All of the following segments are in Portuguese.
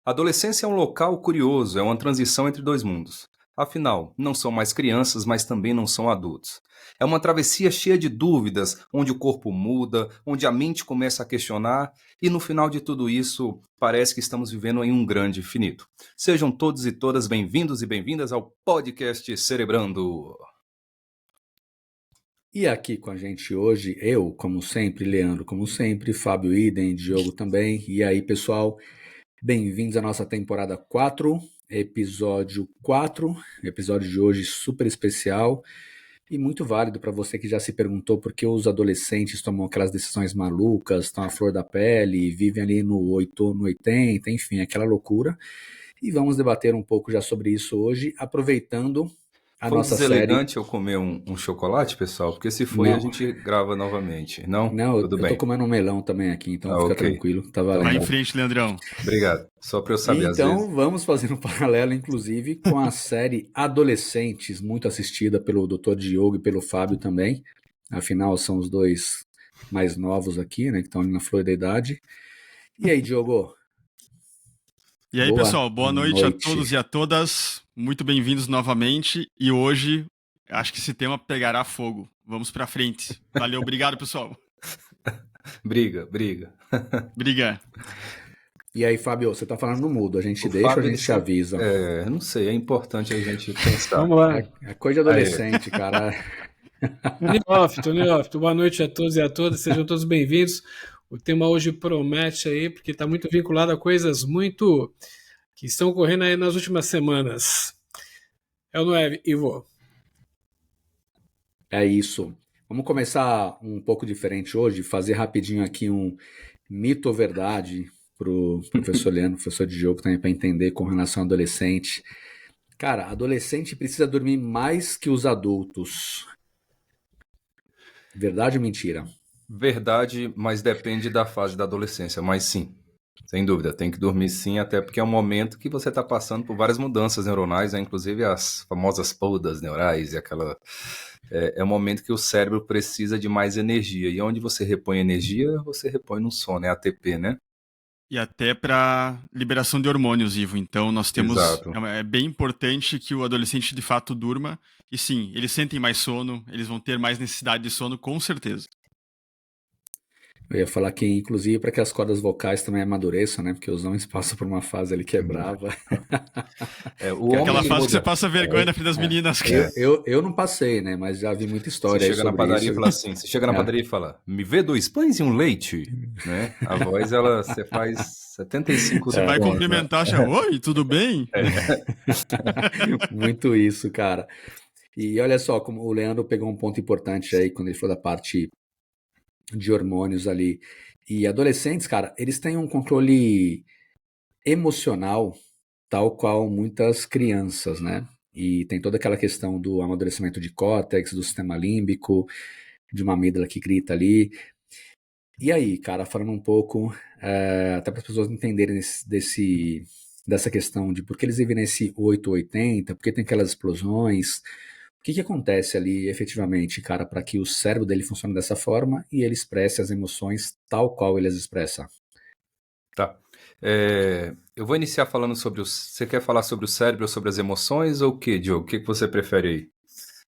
A adolescência é um local curioso, é uma transição entre dois mundos. Afinal, não são mais crianças, mas também não são adultos. É uma travessia cheia de dúvidas, onde o corpo muda, onde a mente começa a questionar, e no final de tudo isso, parece que estamos vivendo em um grande infinito. Sejam todos e todas bem-vindos e bem-vindas ao podcast Cerebrando. E aqui com a gente hoje, eu, como sempre, Leandro, como sempre, Fábio Idem, Diogo também. E aí, pessoal, bem-vindos à nossa temporada 4, episódio 4, episódio de hoje super especial e muito válido para você que já se perguntou por que os adolescentes tomam aquelas decisões malucas, estão à flor da pele, vivem ali no 8, no 80, enfim, aquela loucura. E vamos debater um pouco já sobre isso hoje, aproveitando a Foi nossa série. deselegante eu comer um chocolate, pessoal? Porque se foi, a Não, gente grava novamente. Não? não, Tudo eu tô bem. comendo um melão também aqui, então fica Ok. tranquilo, tá Então Vai em valendo. tá. frente, Leandrão. Obrigado. Só para eu E saber, às vezes. então vamos fazer um paralelo, inclusive, com a série Adolescentes, muito assistida pelo Dr. Diogo e pelo Fábio também. Afinal, são os dois mais novos aqui, né, que estão ali na flor da idade. E aí, Diogo? E aí, Boa pessoal, boa noite a noite. todos e a todas. Muito bem-vindos novamente. E hoje, acho que esse tema pegará fogo. Vamos pra frente. Valeu, obrigado, pessoal. Briga. Briga. E aí, Fábio, você tá falando no mudo, a gente O deixa ou a Fábio, ele gente te avisa? não sei, é importante a gente pensar. Vamos lá. É coisa de Aí, adolescente, cara. Tony Off. Boa noite a todos e a todas, sejam todos bem-vindos. O tema hoje promete aí, porque está muito vinculado a coisas muito que estão ocorrendo aí nas últimas semanas. É ou não é, Ivo? É isso. Vamos começar um pouco diferente hoje, fazer rapidinho aqui um mito ou verdade pro professor Leandro, professor de Diogo também, para entender com relação ao adolescente. Cara, adolescente precisa dormir mais que os adultos. Verdade ou mentira? verdade, mas depende da fase da adolescência. Mas sim, sem dúvida, tem que dormir sim, até porque é um momento que você está passando por várias mudanças neuronais, né? Inclusive as famosas podas neurais e aquela. É um momento que o cérebro precisa de mais energia. E onde você repõe energia, você repõe no sono, é ATP, né? E até para liberação de hormônios, Ivo. Então, nós temos. Exato. É bem importante que o adolescente de fato durma. E sim, eles sentem mais sono, eles vão ter mais necessidade de sono, com certeza. Eu ia falar que, inclusive, para que as cordas vocais também amadureçam, né? Porque os homens passam por uma fase ali que é brava. O homem Aquela que fase que você muda. passa vergonha na frente das meninas. Eu não passei, né? Mas já vi muita Você história aí chega na sobre padaria isso. e fala assim, você chega na padaria e fala, me vê 2 pães e um leite, né? A voz, você faz 75 Você vai tons, cumprimentar, já, oi, tudo bem? Muito isso, cara. E olha só, como o Leandro pegou um ponto importante aí quando ele falou da parte de hormônios ali. E adolescentes, cara, eles têm um controle emocional tal qual muitas crianças, né? E tem toda aquela questão do amadurecimento de córtex, do sistema límbico, de uma amígdala que grita ali. E aí, cara, falando um pouco, até para as pessoas entenderem dessa questão de por que eles vivem nesse 880, por que tem aquelas explosões, o que acontece ali efetivamente, cara, para que o cérebro dele funcione dessa forma e ele expresse as emoções tal qual ele as expressa? Tá. Eu vou iniciar falando sobre Você quer falar sobre o cérebro ou sobre as emoções ou o que, Diogo? O que você prefere aí?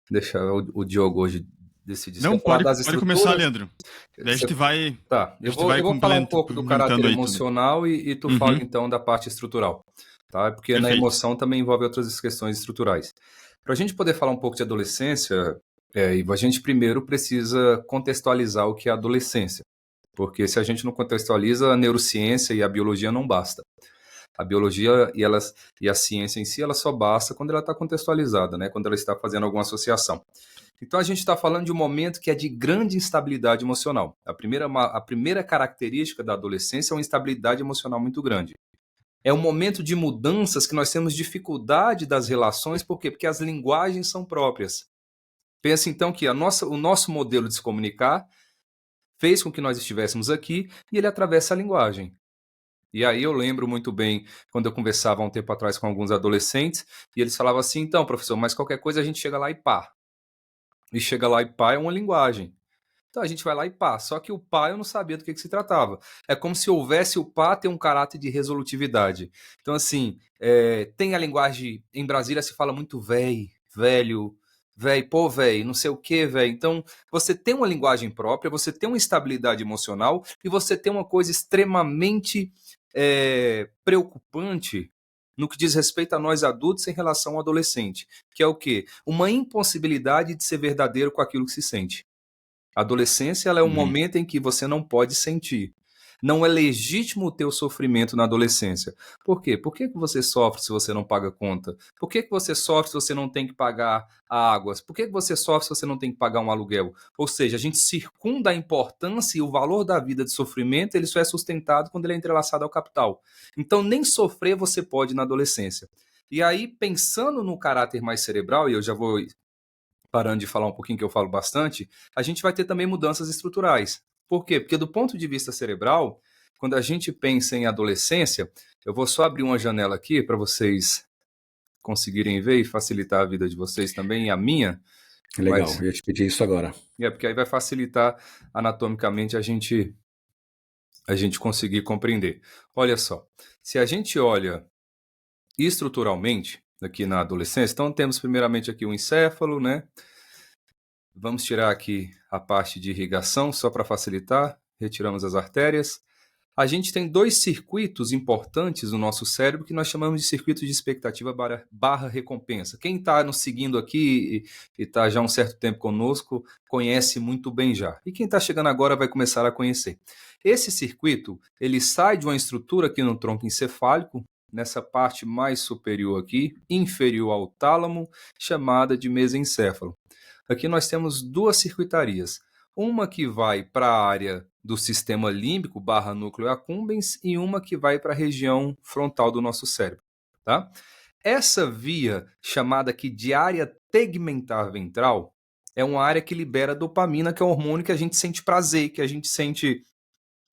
Deixa o Diogo hoje decidir. Você Não, quer falar pode, das pode começar, estruturas? Leandro. Daí a gente vai, Tá, a eu gente vou, vai eu vou falar um pouco do caráter complementando aí tudo. emocional e tu fala então da parte estrutural, tá? Porque na Perfeito. emoção também envolve outras questões estruturais. Para a gente poder falar um pouco de adolescência, Ivo, a gente primeiro precisa contextualizar o que é adolescência, porque se a gente não contextualiza, a neurociência e a biologia não basta. A biologia e a ciência em si, ela só basta quando ela está contextualizada, né? Quando ela está fazendo alguma associação. Então a gente está falando de um momento que é de grande instabilidade emocional. A primeira característica da adolescência é uma instabilidade emocional muito grande. É um momento de mudanças que nós temos dificuldade das relações, por quê? Porque as linguagens são próprias. Pensa então que o nosso modelo de se comunicar fez com que nós estivéssemos aqui e ele atravessa a linguagem. E aí eu lembro muito bem quando eu conversava há um tempo atrás com alguns adolescentes e eles falavam assim, então, professor, mas qualquer coisa a gente chega lá e pá. E chega lá e pá é uma linguagem. Então a gente vai lá e pá. Só que o pá eu não sabia do que se tratava. É como se houvesse o pá ter um caráter de resolutividade. Então, assim, tem a linguagem. Em Brasília se fala muito velho, pô, não sei o que, velho. Então, você tem uma linguagem própria, você tem uma estabilidade emocional e você tem uma coisa extremamente preocupante no que diz respeito a nós adultos em relação ao adolescente, que é o quê? Uma impossibilidade de ser verdadeiro com aquilo que se sente. A adolescência ela é um momento em que você não pode sentir. Não é legítimo o teu sofrimento na adolescência. Por quê? Por que você sofre se você não paga conta? Por que você sofre se você não tem que pagar a água? Por que você sofre se você não tem que pagar um aluguel? Ou seja, a gente circunda a importância e o valor da vida de sofrimento, ele só é sustentado quando ele é entrelaçado ao capital. Então, nem sofrer você pode na adolescência. E aí, pensando no caráter mais cerebral, e eu já vou parando de falar um pouquinho, que eu falo bastante, a gente vai ter também mudanças estruturais. Por quê? Porque do ponto de vista cerebral, quando a gente pensa em adolescência, eu vou só abrir uma janela aqui para vocês conseguirem ver e facilitar a vida de vocês também e a minha. Legal, eu ia te pedir isso agora. Porque aí vai facilitar anatomicamente a gente conseguir compreender. Olha só, se a gente olha estruturalmente aqui na adolescência, então temos primeiramente aqui o encéfalo, né? Vamos tirar aqui a parte de irrigação, só para facilitar. Retiramos as artérias. A gente tem dois circuitos importantes no nosso cérebro que nós chamamos de circuito de expectativa barra recompensa. Quem está nos seguindo aqui e está já há um certo tempo conosco, conhece muito bem já. E quem está chegando agora vai começar a conhecer. Esse circuito, ele sai de uma estrutura aqui no tronco encefálico, nessa parte mais superior aqui, inferior ao tálamo, chamada de mesencéfalo. Aqui nós temos duas circuitarias. Uma que vai para a área do sistema límbico barra núcleo accumbens e uma que vai para a região frontal do nosso cérebro. Tá? Essa via, chamada aqui de área tegmentar ventral, é uma área que libera dopamina, que é um hormônio que a gente sente prazer, que a gente sente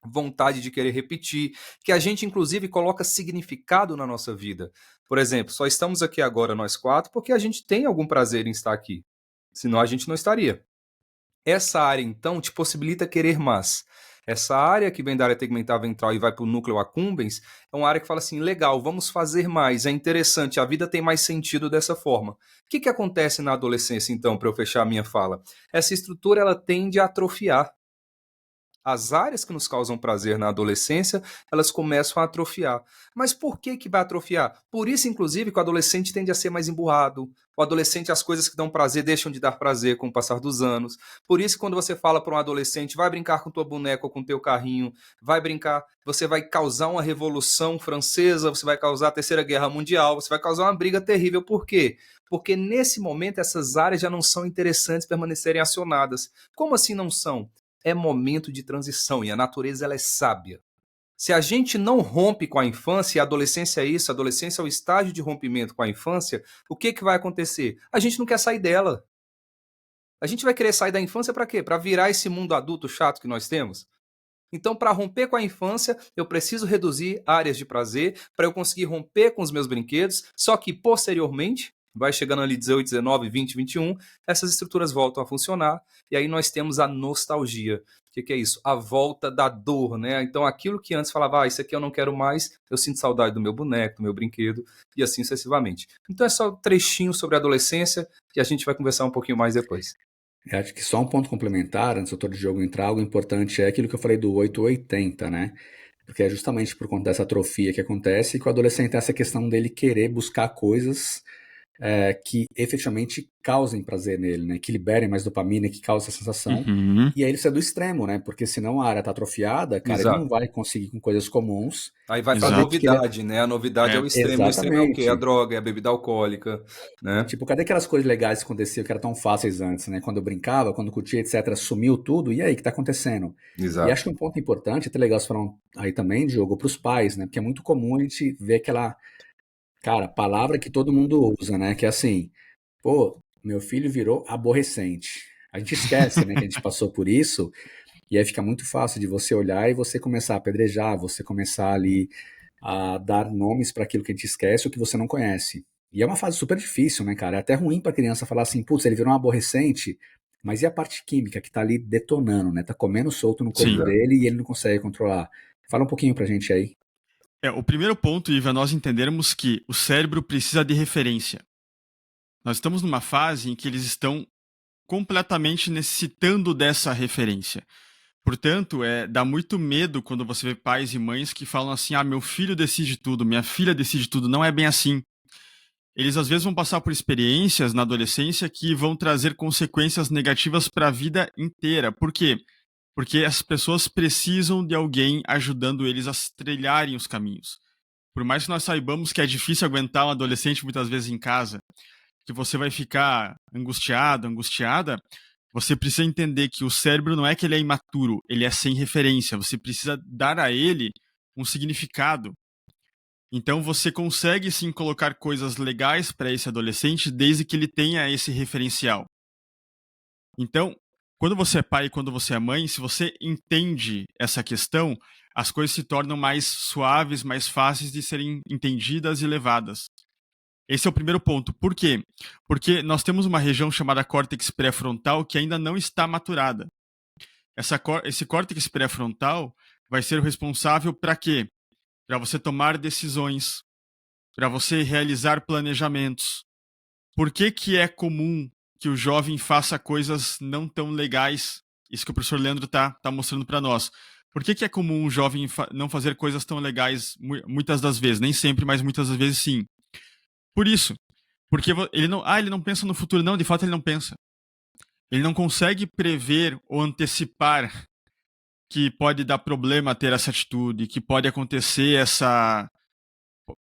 vontade de querer repetir, que a gente inclusive coloca significado na nossa vida. Por exemplo, só estamos aqui agora nós quatro porque a gente tem algum prazer em estar aqui. Senão a gente não estaria. Essa área, então, te possibilita querer mais. Essa área que vem da área tegmentar ventral e vai para o núcleo accumbens é uma área que fala assim, legal, vamos fazer mais, é interessante, a vida tem mais sentido dessa forma. O que acontece na adolescência, então, para eu fechar a minha fala? Essa estrutura ela tende a atrofiar. As áreas que nos causam prazer na adolescência, elas começam a atrofiar. Mas por que vai atrofiar? Por isso, inclusive, que o adolescente tende a ser mais emburrado. O adolescente, as coisas que dão prazer deixam de dar prazer com o passar dos anos. Por isso, quando você fala para um adolescente, vai brincar com tua boneca ou com teu carrinho, vai brincar, você vai causar uma revolução francesa, você vai causar a Terceira Guerra Mundial, você vai causar uma briga terrível. Por quê? Porque nesse momento essas áreas já não são interessantes permanecerem acionadas. Como assim não são? É momento de transição e a natureza ela é sábia. Se a gente não rompe com a infância, e a adolescência é isso, a adolescência é o estágio de rompimento com a infância, o que vai acontecer? A gente não quer sair dela. A gente vai querer sair da infância para quê? Para virar esse mundo adulto chato que nós temos? Então, para romper com a infância, eu preciso reduzir áreas de prazer para eu conseguir romper com os meus brinquedos, só que posteriormente, vai chegando ali 18, 19, 20, 21, essas estruturas voltam a funcionar e aí nós temos a nostalgia. O que é isso? A volta da dor, né? Então aquilo que antes falava, isso aqui eu não quero mais, eu sinto saudade do meu boneco, do meu brinquedo e assim sucessivamente. Então é só um trechinho sobre a adolescência e a gente vai conversar um pouquinho mais depois. Eu acho que só um ponto complementar, antes do doutor Diogo entrar, algo importante é aquilo que eu falei do 880, né? Porque é justamente por conta dessa atrofia que acontece que o adolescente tem essa questão dele querer buscar coisas que efetivamente causem prazer nele, né? Que liberem mais dopamina, que causem essa sensação. Uhum. E aí ele sai do extremo, né? Porque senão a área tá atrofiada, cara, ele não vai conseguir com coisas comuns. Aí vai pra novidade, né? A novidade é o extremo. Exatamente. O extremo é o quê? A droga, é a bebida alcoólica, né? Tipo, cadê aquelas coisas legais que aconteciam, que eram tão fáceis antes, né? Quando eu brincava, quando curtia, etc., sumiu tudo. E aí, o que tá acontecendo? Exato. E acho que um ponto importante, até legal você falar aí também, Diogo, pros pais, né? Porque é muito comum a gente ver aquela, cara, palavra que todo mundo usa, né? Que é assim, pô, meu filho virou aborrecente. A gente esquece, né, que a gente passou por isso, e aí fica muito fácil de você olhar e você começar a apedrejar, você começar ali a dar nomes para aquilo que a gente esquece ou que você não conhece. E é uma fase super difícil, né, cara? É até ruim pra criança falar assim, putz, ele virou um aborrecente, Mas e a parte química que tá ali detonando, né? Tá comendo solto no corpo Sim. dele e ele não consegue controlar. Fala um pouquinho pra gente aí. O primeiro ponto, Iva, é nós entendermos que o cérebro precisa de referência. Nós estamos numa fase em que eles estão completamente necessitando dessa referência. Portanto, dá muito medo quando você vê pais e mães que falam assim: meu filho decide tudo, minha filha decide tudo. Não é bem assim. Eles às vezes vão passar por experiências na adolescência que vão trazer consequências negativas para a vida inteira. Por quê? Porque as pessoas precisam de alguém ajudando eles a trilharem os caminhos. Por mais que nós saibamos que é difícil aguentar um adolescente muitas vezes em casa, que você vai ficar angustiado, angustiada, você precisa entender que o cérebro não é que ele é imaturo, ele é sem referência. Você precisa dar a ele um significado. Então você consegue sim colocar coisas legais para esse adolescente desde que ele tenha esse referencial. Então, quando você é pai e quando você é mãe, se você entende essa questão, as coisas se tornam mais suaves, mais fáceis de serem entendidas e levadas. Esse é o primeiro ponto. Por quê? Porque nós temos uma região chamada córtex pré-frontal que ainda não está maturada. Esse córtex pré-frontal vai ser o responsável para quê? Para você tomar decisões, para você realizar planejamentos. Por que é comum que o jovem faça coisas não tão legais? Isso que o professor Leandro está mostrando para nós. Por que é comum um jovem não fazer coisas tão legais muitas das vezes? Nem sempre, mas muitas das vezes sim. Por isso. Porque ele não pensa no futuro. Não, de fato ele não pensa. Ele não consegue prever ou antecipar que pode dar problema ter essa atitude, que pode acontecer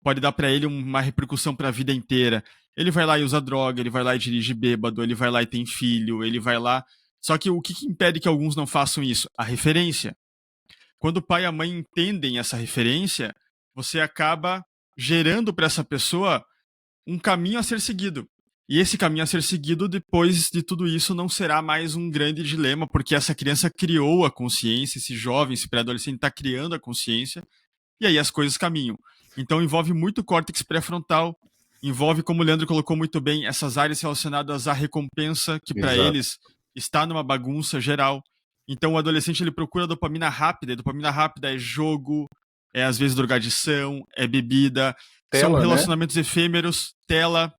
pode dar para ele uma repercussão para a vida inteira. Ele vai lá e usa droga, ele vai lá e dirige bêbado, ele vai lá e tem filho, ele vai lá... Só que o que impede que alguns não façam isso? A referência. Quando o pai e a mãe entendem essa referência, você acaba gerando para essa pessoa um caminho a ser seguido. E esse caminho a ser seguido, depois de tudo isso, não será mais um grande dilema, porque essa criança criou a consciência, esse jovem, esse pré-adolescente está criando a consciência, e aí as coisas caminham. Então envolve muito o córtex pré-frontal, envolve, como o Leandro colocou muito bem, essas áreas relacionadas à recompensa, que para eles está numa bagunça geral. Então o adolescente ele procura dopamina rápida, e dopamina rápida é jogo, é às vezes drogadição, é bebida, são relacionamentos efêmeros, tela.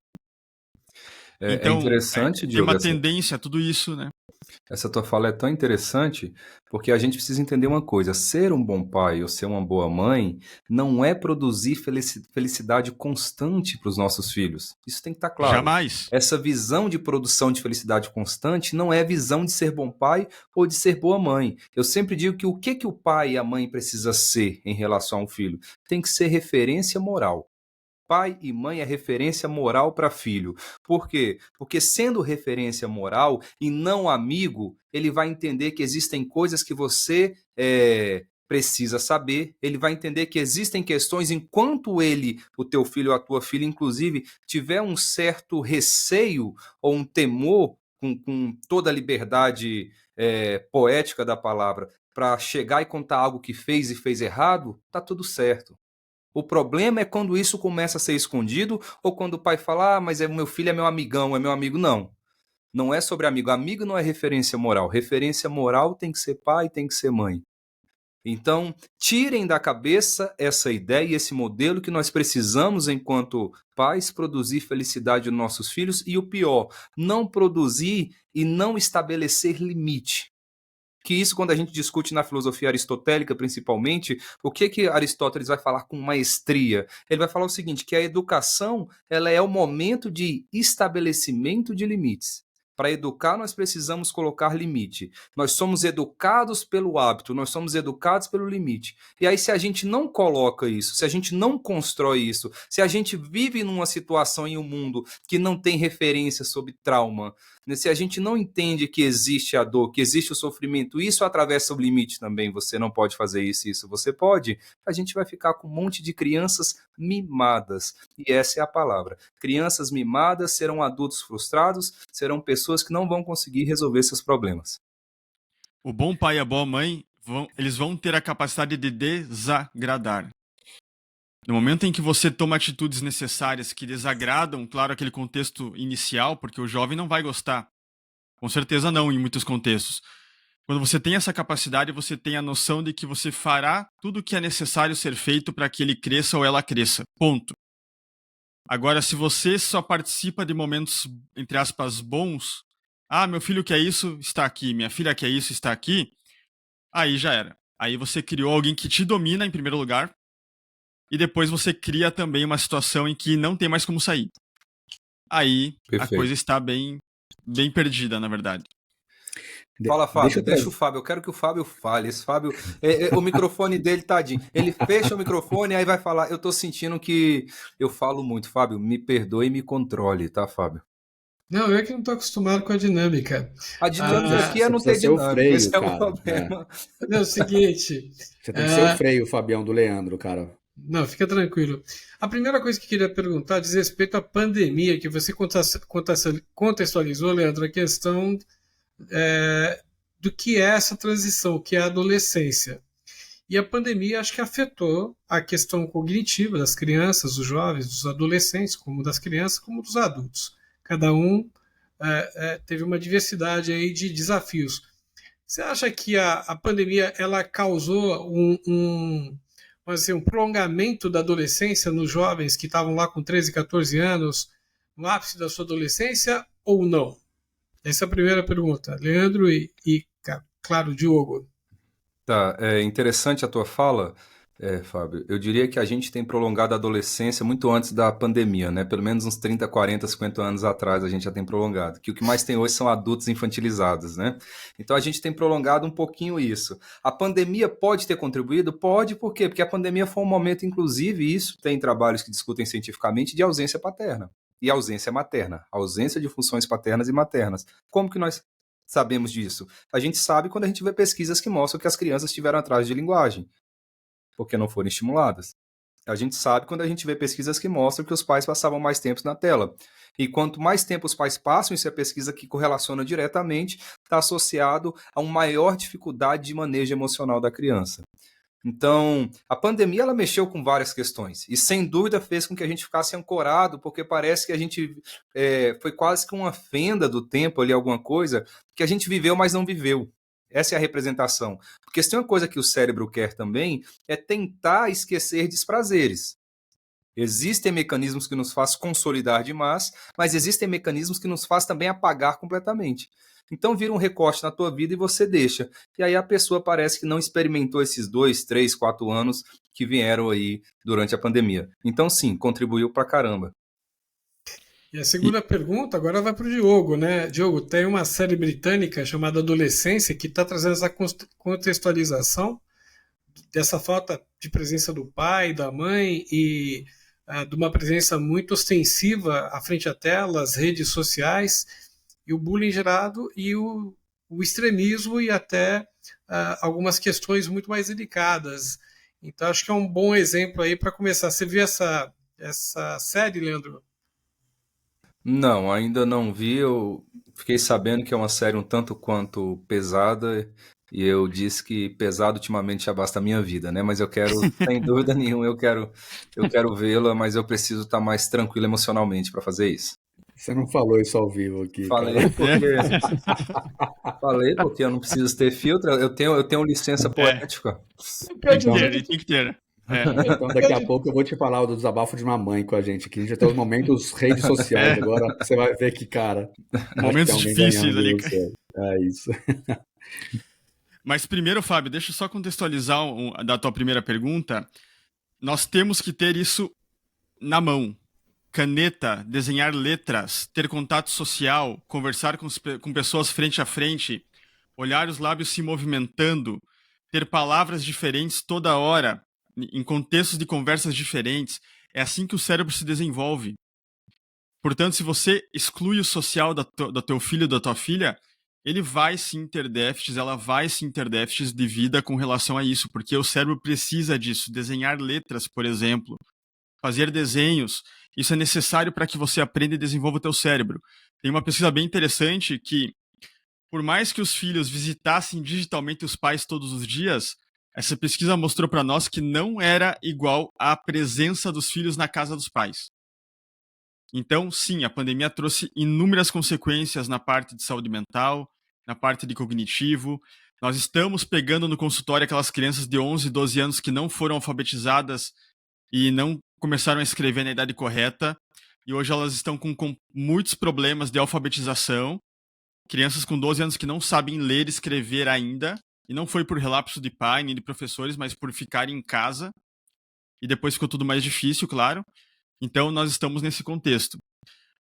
Então, é interessante, tem Diogo, uma tendência a tudo isso, né? Essa tua fala é tão interessante, porque a gente precisa entender uma coisa: ser um bom pai ou ser uma boa mãe não é produzir felicidade constante para os nossos filhos. Isso tem que estar claro. Jamais. Essa visão de produção de felicidade constante não é visão de ser bom pai ou de ser boa mãe. Eu sempre digo que o que o pai e a mãe precisa ser em relação ao filho? Tem que ser referência moral. Pai e mãe é referência moral para filho. Por quê? Porque sendo referência moral e não amigo, ele vai entender que existem coisas que você precisa saber, ele vai entender que existem questões, enquanto ele, o teu filho ou a tua filha, inclusive, tiver um certo receio ou um temor, com toda a liberdade poética da palavra, para chegar e contar algo que fez e fez errado, tá tudo certo. O problema é quando isso começa a ser escondido ou quando o pai fala, mas meu filho é meu amigão, é meu amigo. Não, não é sobre amigo. Amigo não é referência moral. Referência moral tem que ser pai, tem que ser mãe. Então, tirem da cabeça essa ideia e esse modelo que nós precisamos, enquanto pais, produzir felicidade nos nossos filhos e o pior, não produzir e não estabelecer limite. Que isso, quando a gente discute na filosofia aristotélica, principalmente, o que Aristóteles vai falar com maestria? Ele vai falar o seguinte, que a educação ela é o momento de estabelecimento de limites. Para educar, nós precisamos colocar limite. Nós somos educados pelo hábito, nós somos educados pelo limite. E aí, se a gente não coloca isso, se a gente não constrói isso, se a gente vive numa situação em um mundo que não tem referência sobre trauma, se a gente não entende que existe a dor, que existe o sofrimento, isso atravessa o limite também, você não pode fazer isso, você pode, a gente vai ficar com um monte de crianças mimadas. E essa é a palavra. Crianças mimadas serão adultos frustrados, serão pessoas que não vão conseguir resolver seus problemas. O bom pai e a boa mãe, eles vão ter a capacidade de desagradar. No momento em que você toma atitudes necessárias que desagradam, claro, aquele contexto inicial, porque o jovem não vai gostar. Com certeza não, em muitos contextos. Quando você tem essa capacidade, você tem a noção de que você fará tudo o que é necessário ser feito para que ele cresça ou ela cresça. Ponto. Agora, se você só participa de momentos, entre aspas, bons, meu filho quer isso, está aqui, minha filha quer isso, está aqui, aí já era. Aí você criou alguém que te domina, em primeiro lugar, e depois você cria também uma situação em que não tem mais como sair. Aí a coisa está bem perdida, na verdade. Fala, Fábio, deixa o Fábio, eu quero que o Fábio fale. Esse Fábio, o microfone dele, tadinho, ele fecha o microfone e aí vai falar. Eu tô sentindo que eu falo muito. Fábio, me perdoe e me controle, tá, Fábio? Não, eu que não tô acostumado com a dinâmica. A dinâmica aqui é não ter dinâmica, freio, esse é o cara, problema. É o seguinte... Você tem que ser o freio, Fabião, do Leandro, cara. Não, fica tranquilo. A primeira coisa que eu queria perguntar diz respeito à pandemia, que você contextualizou, Leandro, a questão do que é essa transição, o que é a adolescência. E a pandemia acho que afetou a questão cognitiva das crianças, dos jovens, dos adolescentes, como das crianças, como dos adultos. Cada um teve uma diversidade aí de desafios. Você acha que a pandemia ela causou um prolongamento da adolescência nos jovens que estavam lá com 13, 14 anos, no ápice da sua adolescência, ou não? Essa é a primeira pergunta. Leandro e claro, Diogo. Tá, é interessante a tua fala, Fábio. Eu diria que a gente tem prolongado a adolescência muito antes da pandemia, né? Pelo menos uns 30, 40, 50 anos atrás a gente já tem prolongado. Que o que mais tem hoje são adultos infantilizados, né? Então a gente tem prolongado um pouquinho isso. A pandemia pode ter contribuído? Pode, por quê? Porque a pandemia foi um momento, inclusive, e isso tem trabalhos que discutem cientificamente, de ausência paterna e ausência materna, ausência de funções paternas e maternas. Como que nós sabemos disso? A gente sabe quando a gente vê pesquisas que mostram que as crianças tiveram atraso de linguagem, porque não foram estimuladas. A gente sabe quando a gente vê pesquisas que mostram que os pais passavam mais tempo na tela. E quanto mais tempo os pais passam, isso é pesquisa que correlaciona diretamente, está associado a uma maior dificuldade de manejo emocional da criança. Então, a pandemia ela mexeu com várias questões e, sem dúvida, fez com que a gente ficasse ancorado, porque parece que a gente foi quase que uma fenda do tempo ali, alguma coisa que a gente viveu, mas não viveu. Essa é a representação. Porque se tem uma coisa que o cérebro quer também, é tentar esquecer desprazeres. Existem mecanismos que nos fazem consolidar demais, mas existem mecanismos que nos fazem também apagar completamente. Então vira um recorte na tua vida e você deixa. E aí a pessoa parece que não experimentou esses 2, 3, 4 anos que vieram aí durante a pandemia. Então sim, contribuiu pra caramba. E a segunda pergunta agora vai para o Diogo, né? Diogo, tem uma série britânica chamada Adolescência que está trazendo essa contextualização dessa falta de presença do pai, da mãe e de uma presença muito ostensiva à frente à tela, as redes sociais e o bullying gerado e o extremismo e até algumas questões muito mais delicadas. Então acho que é um bom exemplo aí para começar. Você viu essa série, Leandro? Não, ainda não vi. Eu fiquei sabendo que é uma série um tanto quanto pesada e eu disse que pesado ultimamente já basta a minha vida, né? Mas eu quero, sem dúvida nenhuma, eu quero vê-la, mas eu preciso estar mais tranquilo emocionalmente para fazer isso. Você não falou isso ao vivo aqui. Falei porque eu não preciso ter filtro, eu tenho licença poética. Tem que ter. Então daqui a pouco eu vou te falar do desabafo de uma mãe com a gente aqui. A gente já tem os momentos redes sociais, agora você vai ver que, cara... Momentos difíceis ali. É isso. Mas primeiro, Fábio, deixa eu só contextualizar da tua primeira pergunta. Nós temos que ter isso na mão. Caneta, desenhar letras, ter contato social, conversar com pessoas frente a frente, olhar os lábios se movimentando, ter palavras diferentes toda hora, em contextos de conversas diferentes. É assim que o cérebro se desenvolve. Portanto, se você exclui o social do teu filho ou da tua filha, ele vai sim ter déficits, ela vai sim ter déficits de vida com relação a isso, porque o cérebro precisa disso. Desenhar letras, por exemplo, fazer desenhos, isso é necessário para que você aprenda e desenvolva o teu cérebro. Tem uma pesquisa bem interessante que, por mais que os filhos visitassem digitalmente os pais todos os dias, essa pesquisa mostrou para nós que não era igual à presença dos filhos na casa dos pais. Então, sim, a pandemia trouxe inúmeras consequências na parte de saúde mental, na parte de cognitivo. Nós estamos pegando no consultório aquelas crianças de 11, 12 anos que não foram alfabetizadas e não começaram a escrever na idade correta. E hoje elas estão com muitos problemas de alfabetização. Crianças com 12 anos que não sabem ler e escrever ainda. E não foi por relapso de pai nem de professores, mas por ficarem em casa. E depois ficou tudo mais difícil, claro. Então, nós estamos nesse contexto.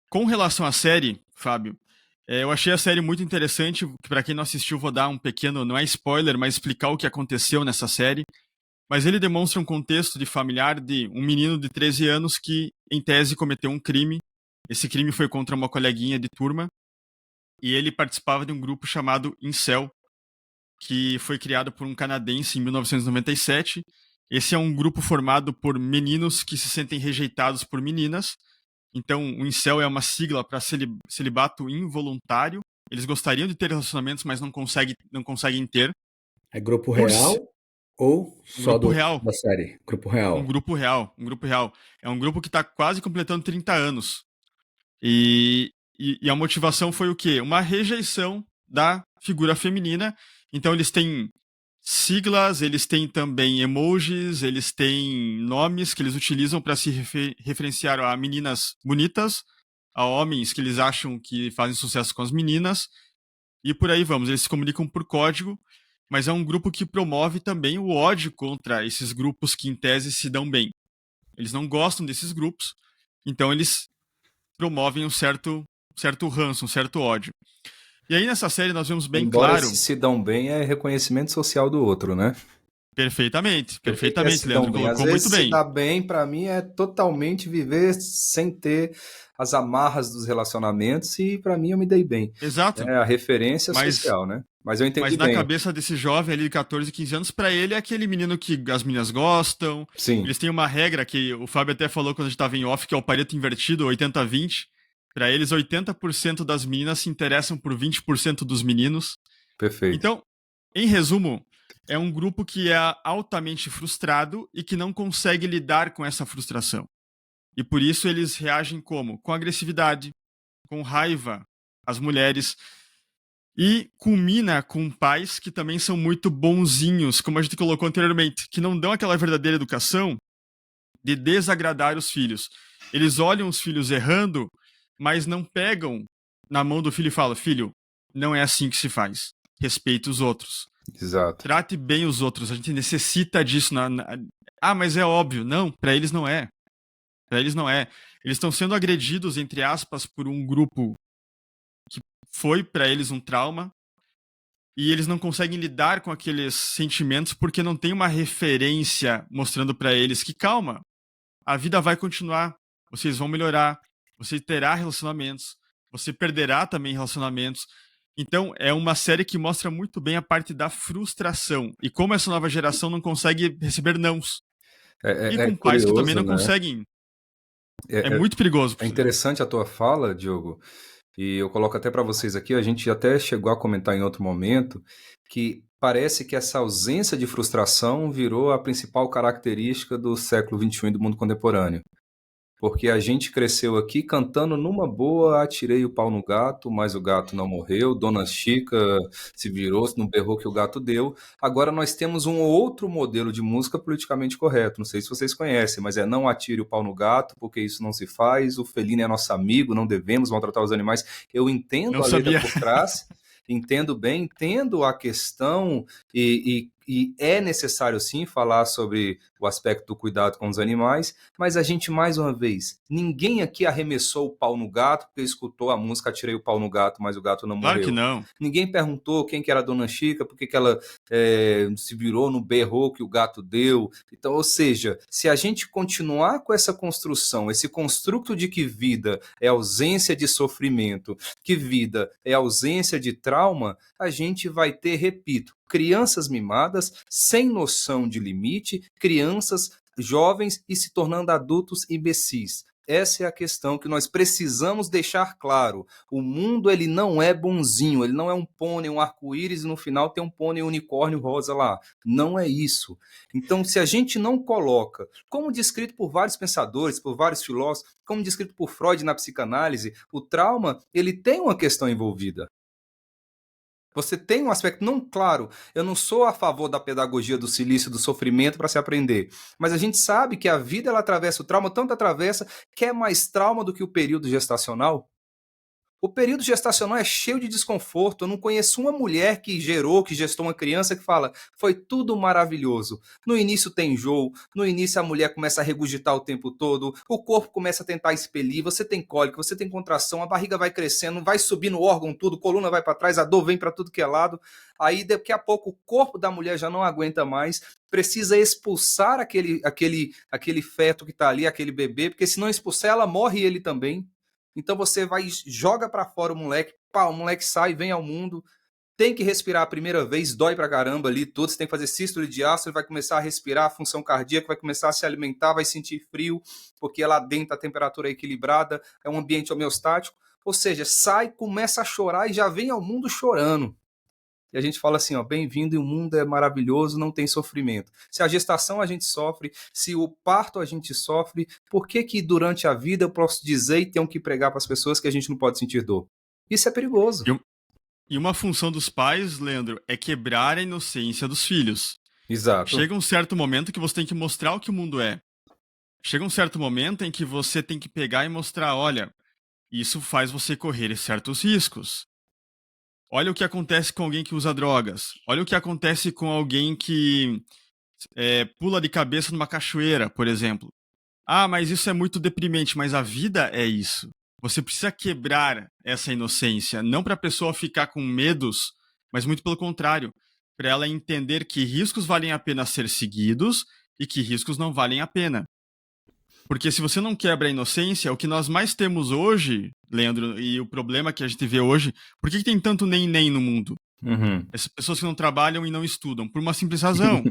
Com relação à série, Fábio, eu achei a série muito interessante. Para quem não assistiu, vou dar um pequeno, não é spoiler, mas explicar o que aconteceu nessa série. Mas ele demonstra um contexto de familiar de um menino de 13 anos que, em tese, cometeu um crime. Esse crime foi contra uma coleguinha de turma. E ele participava de um grupo chamado Incel, que foi criado por um canadense em 1997. Esse é um grupo formado por meninos que se sentem rejeitados por meninas. Então, o incel é uma sigla para celibato involuntário. Eles gostariam de ter relacionamentos, mas não conseguem ter. É grupo real ou só grupo real. da série? Grupo real. Um grupo real. É um grupo que está quase completando 30 anos. E a motivação foi o quê? Uma rejeição da figura feminina. Então, eles têm siglas, eles têm também emojis, eles têm nomes que eles utilizam para se referenciar a meninas bonitas, a homens que eles acham que fazem sucesso com as meninas, e por aí vamos. Eles se comunicam por código, mas é um grupo que promove também o ódio contra esses grupos que, em tese, se dão bem. Eles não gostam desses grupos, então eles promovem um certo ranço, um certo ódio. E aí nessa série nós vemos bem Embora claro... se dão bem é reconhecimento social do outro, né? Perfeitamente, Se Leandro, dão bem. Às colocou vezes muito bem. se dá bem, para mim, é totalmente viver sem ter as amarras dos relacionamentos e para mim eu me dei bem. Exato. É a referência social, né? Mas eu entendi Mas na bem. cabeça desse jovem ali de 14, 15 anos, pra ele é aquele menino que as meninas gostam. Sim, Eles têm uma regra que o Fábio até falou quando a gente tava em off, que é o Pareto invertido, 80-20. Pra eles, 80% das meninas se interessam por 20% dos meninos. perfeito. Então, em resumo, é um grupo que é altamente frustrado e que não consegue lidar com essa frustração. E por isso eles reagem como? Com agressividade, com raiva às mulheres. E culmina com pais que também são muito bonzinhos, como a gente colocou anteriormente, que não dão aquela verdadeira educação de desagradar os filhos. Eles olham os filhos errando, mas não pegam na mão do filho e falam: filho, não é assim que se faz. Respeite os outros. Exato. Trate bem os outros. A gente necessita disso. Ah, mas é óbvio. Não, para eles não é. Para eles não é. Eles estão sendo agredidos, entre aspas, por um grupo que foi para eles um trauma. E eles não conseguem lidar com aqueles sentimentos porque não tem uma referência mostrando para eles que, calma, a vida vai continuar. Vocês vão melhorar. Você terá relacionamentos. Você perderá também relacionamentos. Então, é uma série que mostra muito bem a parte da frustração. E como essa nova geração não consegue receber nãos. E com pais que também não conseguem. É muito perigoso. É interessante a tua fala, Diogo. E eu coloco até para vocês aqui, a gente até chegou a comentar em outro momento, que parece que essa ausência de frustração virou a principal característica do século XXI e do mundo contemporâneo. Porque a gente cresceu aqui cantando numa boa, atirei o pau no gato, mas o gato não morreu, Dona Chica se virou, não berrou que o gato deu. Agora nós temos um outro modelo de música politicamente correto, não sei se vocês conhecem, mas é não atire o pau no gato, porque isso não se faz, o felino é nosso amigo, não devemos maltratar os animais. Eu entendo Não a sabia. letra por trás, entendo bem, entendo a questão e é necessário sim falar sobre o aspecto do cuidado com os animais, mas a gente, mais uma vez, ninguém aqui arremessou o pau no gato porque escutou a música Atirei o pau no gato, mas o gato não morreu. Claro que não. Ninguém perguntou quem que era a Dona Chica, por que ela se virou no berrou que o gato deu. Então, ou seja, se a gente continuar com essa construção, esse construto de que vida é ausência de sofrimento, que vida é ausência de trauma, a gente vai ter, repito, crianças mimadas, sem noção de limite, crianças jovens e se tornando adultos imbecis. Essa é a questão que nós precisamos deixar claro. O mundo, ele não é bonzinho, ele não é um pônei, um arco-íris e no final tem um pônei unicórnio rosa lá. Não é isso. Então, se a gente não coloca, como descrito por vários pensadores, por vários filósofos, como descrito por Freud na psicanálise, o trauma, ele tem uma questão envolvida. Você tem um aspecto, não claro, eu não sou a favor da pedagogia do silício, do sofrimento para se aprender, mas a gente sabe que a vida ela atravessa o trauma, tanto atravessa que é mais trauma do que o período gestacional. O período gestacional é cheio de desconforto. Eu não conheço uma mulher que gerou, que gestou uma criança que fala, foi tudo maravilhoso. No início tem enjoo, no início a mulher começa a regurgitar o tempo todo, o corpo começa a tentar expelir, você tem cólica, você tem contração, a barriga vai crescendo, vai subindo o órgão tudo, a coluna vai para trás, a dor vem para tudo que é lado. Aí daqui a pouco o corpo da mulher já não aguenta mais, precisa expulsar aquele feto que está ali, aquele bebê, porque se não expulsar ela morre ele também. Então você vai, joga para fora o moleque, pá, o moleque sai, vem ao mundo, tem que respirar a primeira vez, dói pra caramba ali tudo, você tem que fazer sístole de ácido, vai começar a respirar, a função cardíaca, vai começar a se alimentar, vai sentir frio, porque lá dentro a temperatura é equilibrada, é um ambiente homeostático, ou seja, sai, começa a chorar e já vem ao mundo chorando. E a gente fala assim, ó, bem-vindo, e o mundo é maravilhoso, não tem sofrimento. Se a gestação a gente sofre, se o parto a gente sofre, por que que durante a vida eu posso dizer e tenho que pregar para as pessoas que a gente não pode sentir dor? Isso é perigoso. E uma função dos pais, Leandro, é quebrar a inocência dos filhos. Exato. Chega um certo momento que você tem que mostrar o que o mundo é. Chega um certo momento em que você tem que pegar e mostrar, olha, isso faz você correr certos riscos. Olha o que acontece com alguém que usa drogas. Olha o que acontece com alguém que pula de cabeça numa cachoeira, por exemplo. Ah, mas isso é muito deprimente, mas a vida é isso. Você precisa quebrar essa inocência, não para a pessoa ficar com medos, mas muito pelo contrário, para ela entender que riscos valem a pena ser seguidos e que riscos não valem a pena. Porque se você não quebra a inocência, o que nós mais temos hoje, Leandro, e o problema que a gente vê hoje, por que tem tanto nem no mundo? Essas pessoas que não trabalham e não estudam, por uma simples razão.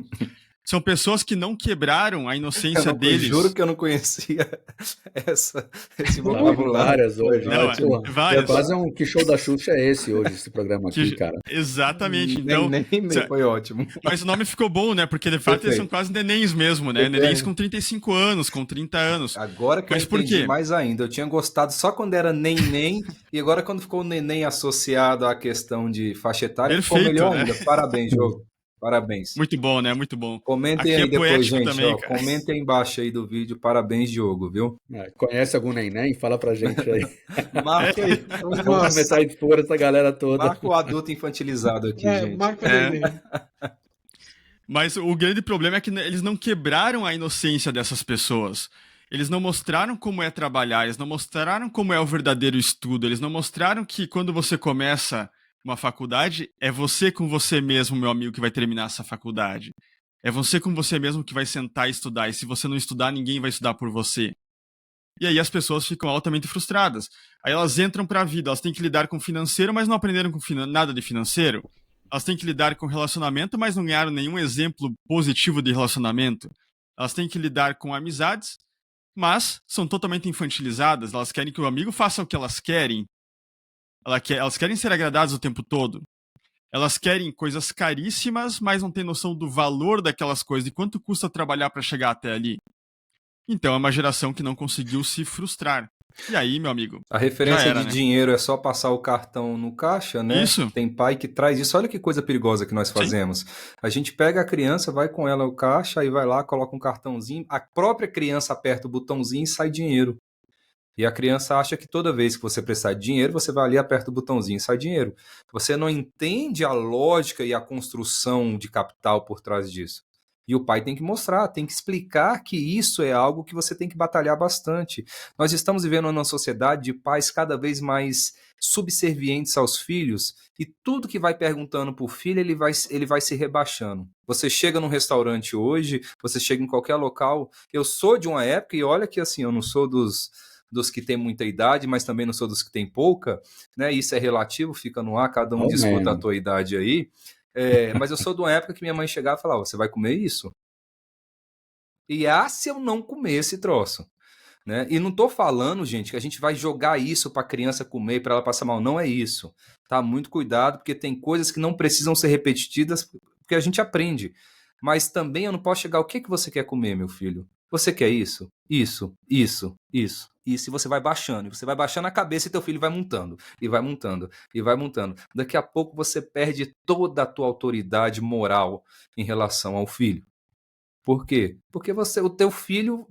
São pessoas que não quebraram a inocência deles. Eu juro que eu não conhecia esse vocabulário. Várias hoje. Não, várias. Quase que show da Xuxa é esse programa aqui, cara. Exatamente. Então, nem foi ótimo. Mas o nome ficou bom, né? Porque de fato eles são quase nenéns mesmo, né? Nenéns com 35 anos, com 30 anos. Agora que eu entendi mais ainda. Eu tinha gostado só quando era neném, e agora quando ficou o neném associado à questão de faixa etária, ficou melhor ainda. Parabéns, jogo. Parabéns. Muito bom, né? Muito bom. Comentem aí depois, gente. Também, comentem aí embaixo aí do vídeo. Parabéns, Diogo, viu? Conhece algum neném? Fala pra gente aí. Marca aí. Vamos começar a expor essa galera toda. Marca o adulto infantilizado aqui, gente. Marca o neném. Mas o grande problema é que eles não quebraram a inocência dessas pessoas. Eles não mostraram como é trabalhar, eles não mostraram como é o verdadeiro estudo, eles não mostraram que quando você começa uma faculdade, é você com você mesmo, meu amigo, que vai terminar essa faculdade. É você com você mesmo que vai sentar e estudar. E se você não estudar, ninguém vai estudar por você. E aí as pessoas ficam altamente frustradas. Aí elas entram para a vida, elas têm que lidar com financeiro, mas não aprenderam com nada de financeiro. Elas têm que lidar com relacionamento, mas não ganharam nenhum exemplo positivo de relacionamento. Elas têm que lidar com amizades, mas são totalmente infantilizadas. Elas querem que o amigo faça o que elas querem. Elas querem ser agradadas o tempo todo. Elas querem coisas caríssimas, mas não têm noção do valor daquelas coisas, de quanto custa trabalhar para chegar até ali. Então é uma geração que não conseguiu se frustrar. E aí, meu amigo? A referência de dinheiro é só passar o cartão no caixa, né? Isso. Tem pai que traz isso. Olha que coisa perigosa que nós fazemos. Sim. A gente pega a criança, vai com ela ao caixa, aí vai lá, coloca um cartãozinho, a própria criança aperta o botãozinho e sai dinheiro. E a criança acha que toda vez que você precisar de dinheiro, você vai ali, aperta o botãozinho e sai dinheiro. Você não entende a lógica e a construção de capital por trás disso. E o pai tem que mostrar, tem que explicar que isso é algo que você tem que batalhar bastante. Nós estamos vivendo numa sociedade de pais cada vez mais subservientes aos filhos, e tudo que vai perguntando para o filho, ele vai se rebaixando. Você chega num restaurante hoje, você chega em qualquer local. Eu sou de uma época, e olha que assim, eu não sou dos que têm muita idade, mas também não sou dos que têm pouca, né? Isso é relativo, fica no ar, cada um disputa a tua idade aí. Mas eu sou de uma época que minha mãe chegava e falava, você vai comer isso? E se eu não comer esse troço? né? E não tô falando, gente, que a gente vai jogar isso para a criança comer e para ela passar mal. Não é isso. Tá? Muito cuidado, porque tem coisas que não precisam ser repetidas, porque a gente aprende. Mas também eu não posso chegar, o que você quer comer, meu filho? Você quer isso? Isso, isso, isso. Isso, e você vai baixando. E você vai baixando a cabeça e teu filho vai montando. E vai montando. E vai montando. Daqui a pouco você perde toda a tua autoridade moral em relação ao filho. Por quê? Porque o teu filho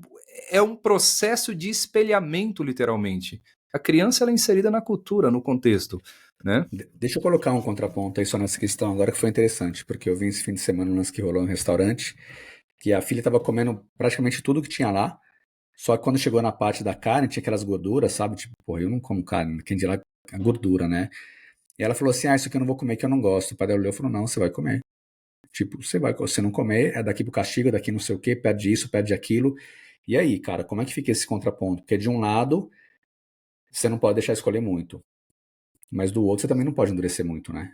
é um processo de espelhamento, literalmente. A criança ela é inserida na cultura, no contexto, né? Deixa eu colocar um contraponto aí só nessa questão agora que foi interessante, porque eu vi esse fim de semana um lance que rolou no restaurante, que a filha estava comendo praticamente tudo que tinha lá, só que quando chegou na parte da carne, tinha aquelas gorduras, sabe? Tipo, porra, eu não como carne, quem dirá a gordura, né? E ela falou assim, isso aqui eu não vou comer, que eu não gosto. O pai dela olhou e falou, não, você vai comer. Tipo, você não comer, é daqui pro castigo, é daqui não sei o quê, perde isso, perde aquilo. E aí, cara, como é que fica esse contraponto? Porque de um lado, você não pode deixar escolher muito. Mas do outro, você também não pode endurecer muito, né?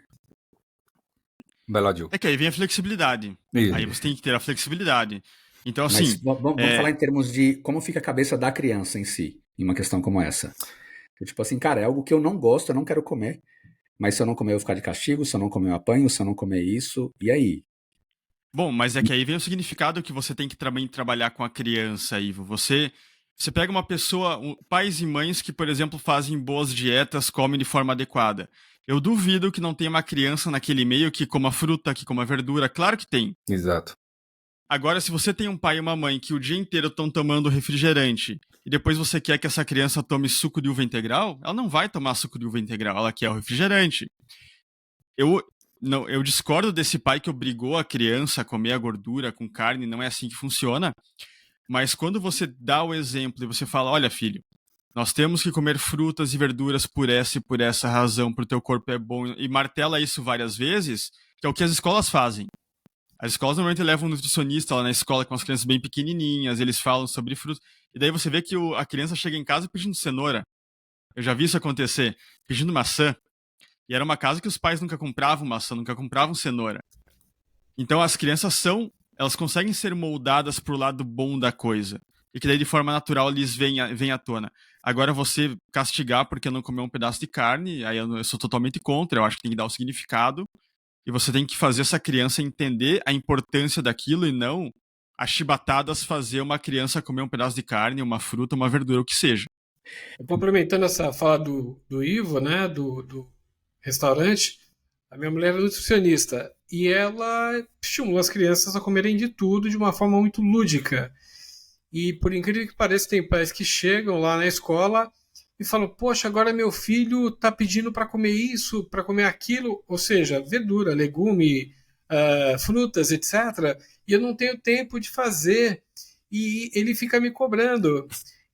Beladio. É que aí vem a flexibilidade. Aí você tem que ter a flexibilidade. Então, Mas assim. vamos falar em termos de como fica a cabeça da criança em si, em uma questão como essa. Tipo assim, cara, é algo que eu não gosto, eu não quero comer. Mas se eu não comer, eu vou ficar de castigo. Se eu não comer, eu apanho. Se eu não comer isso, e aí? Bom, mas é que aí vem o significado que você tem que também trabalhar com a criança, Ivo. Você pega uma pessoa, pais e mães que, por exemplo, fazem boas dietas, comem de forma adequada. Eu duvido que não tenha uma criança naquele meio que coma fruta, que coma verdura. Claro que tem. Exato. Agora, se você tem um pai e uma mãe que o dia inteiro estão tomando refrigerante e depois você quer que essa criança tome suco de uva integral, ela não vai tomar suco de uva integral, ela quer o refrigerante. Eu discordo desse pai que obrigou a criança a comer a gordura com carne, não é assim que funciona. Mas quando você dá o exemplo e você fala, olha filho, nós temos que comer frutas e verduras por essa e por essa razão, para o teu corpo é bom, e martela isso várias vezes, que é o que as escolas fazem. As escolas normalmente levam um nutricionista lá na escola com as crianças bem pequenininhas, eles falam sobre frutas, e daí você vê que a criança chega em casa pedindo cenoura. Eu já vi isso acontecer, pedindo maçã. E era uma casa que os pais nunca compravam maçã, nunca compravam cenoura. Então as crianças elas conseguem ser moldadas pro lado bom da coisa. E que daí de forma natural eles vêm à tona. Agora você castigar porque não comeu um pedaço de carne, aí eu sou totalmente contra, eu acho que tem que dar o significado. E você tem que fazer essa criança entender a importância daquilo e não a chibatadas fazer uma criança comer um pedaço de carne, uma fruta, uma verdura, o que seja. Complementando essa fala do Ivo, né, do restaurante, a minha mulher é nutricionista e ela estimula as crianças a comerem de tudo de uma forma muito lúdica. E por incrível que pareça, tem pais que chegam lá na escola e falam: poxa, agora meu filho está pedindo para comer isso, para comer aquilo, ou seja, verdura, legume, frutas, etc. E eu não tenho tempo de fazer e ele fica me cobrando.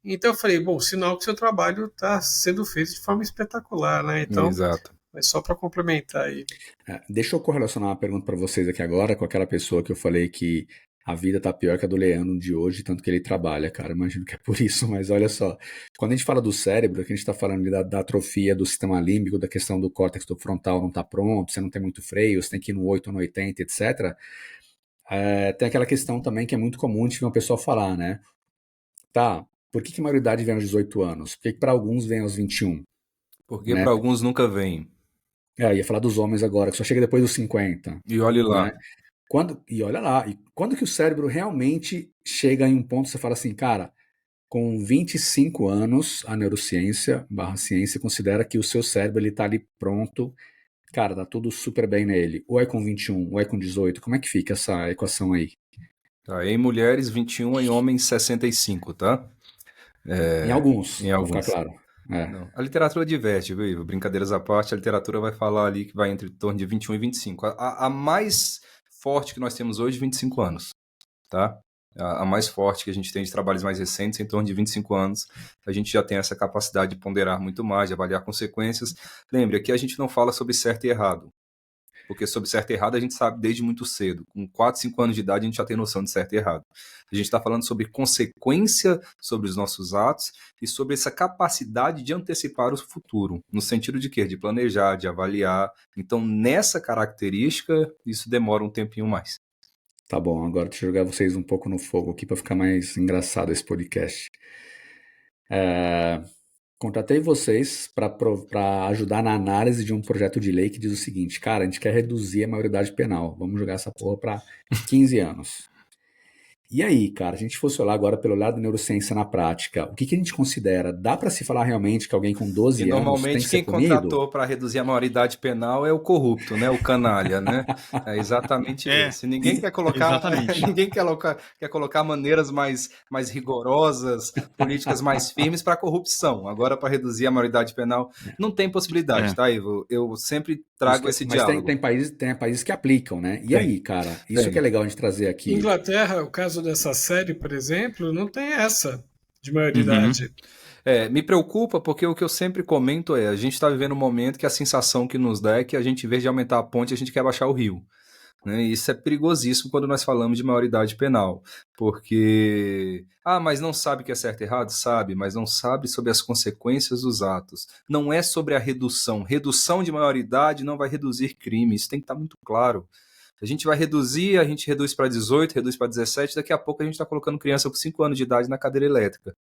Então eu falei: bom, sinal que seu trabalho está sendo feito de forma espetacular, né? Então, Exato. mas só para complementar aí. Deixa eu correlacionar uma pergunta para vocês aqui agora com aquela pessoa que eu falei que a vida tá pior que a do Leandro de hoje, tanto que ele trabalha, cara. Imagino que é por isso, mas olha só. Quando a gente fala do cérebro, que a gente tá falando ali da atrofia do sistema límbico, da questão do córtex do frontal não tá pronto, você não tem muito freio, você tem que ir no 8 ou no 80, etc. Tem aquela questão também que é muito comum de uma pessoa falar, né? Tá, por que a maioridade vem aos 18 anos? Por que para alguns vem aos 21? Porque Né? para alguns nunca vem. Ia falar dos homens agora, que só chega depois dos 50. E olhe lá. Né? E olha lá, e quando que o cérebro realmente chega em um ponto que você fala assim, cara, com 25 anos, a neurociência / ciência considera que o seu cérebro ele tá ali pronto, cara, tá tudo super bem nele. Ou é com 21, ou é com 18, como é que fica essa equação aí? Tá, em mulheres 21, em homens 65, tá? Em alguns, Em pra alguns. ficar claro. Não. A literatura diverte, viu, Ivo? Brincadeiras à parte, a literatura vai falar ali que vai entre torno de 21 e 25. A mais forte que nós temos hoje, 25 anos, tá? A mais forte que a gente tem de trabalhos mais recentes, em torno de 25 anos, a gente já tem essa capacidade de ponderar muito mais, de avaliar consequências. Lembre, aqui a gente não fala sobre certo e errado, porque sobre certo e errado a gente sabe desde muito cedo. Com 4, 5 anos de idade a gente já tem noção de certo e errado. A gente está falando sobre consequência sobre os nossos atos e sobre essa capacidade de antecipar o futuro. No sentido de quê? De planejar, de avaliar. Então, nessa característica, isso demora um tempinho mais. Tá bom, agora deixa eu jogar vocês um pouco no fogo aqui para ficar mais engraçado esse podcast. Contratei vocês para ajudar na análise de um projeto de lei que diz o seguinte, cara, a gente quer reduzir a maioridade penal, vamos jogar essa porra para 15 anos. E aí, cara, se a gente fosse olhar agora pelo lado da neurociência na prática, o que a gente considera? Dá para se falar realmente que alguém com 12 E anos tem normalmente que ser quem punido? contratou para reduzir a maioridade penal é o corrupto, né? O canalha, né? É exatamente esse. Ninguém quer colocar, exatamente. ninguém quer colocar maneiras mais rigorosas, políticas mais firmes para a corrupção. Agora, para reduzir a maioridade penal, não tem possibilidade, tá, Ivo? Eu sempre trago esse Mas diálogo. tem países que aplicam, né? E aí, cara, isso que é legal a gente trazer aqui. Inglaterra, o caso dessa série, por exemplo, não tem essa de maioridade. Me preocupa porque o que eu sempre comento a gente está vivendo um momento que a sensação que nos dá é que a gente, em vez de aumentar a ponte, a gente quer baixar o rio. Né? E isso é perigosíssimo quando nós falamos de maioridade penal, porque, mas não sabe o que é certo e errado? Sabe, mas não sabe sobre as consequências dos atos. Não é sobre a redução. Redução de maioridade não vai reduzir crime, isso tem que estar muito claro. A gente vai reduzir, a gente reduz para 18, reduz para 17, daqui a pouco a gente está colocando criança com 5 anos de idade na cadeira elétrica.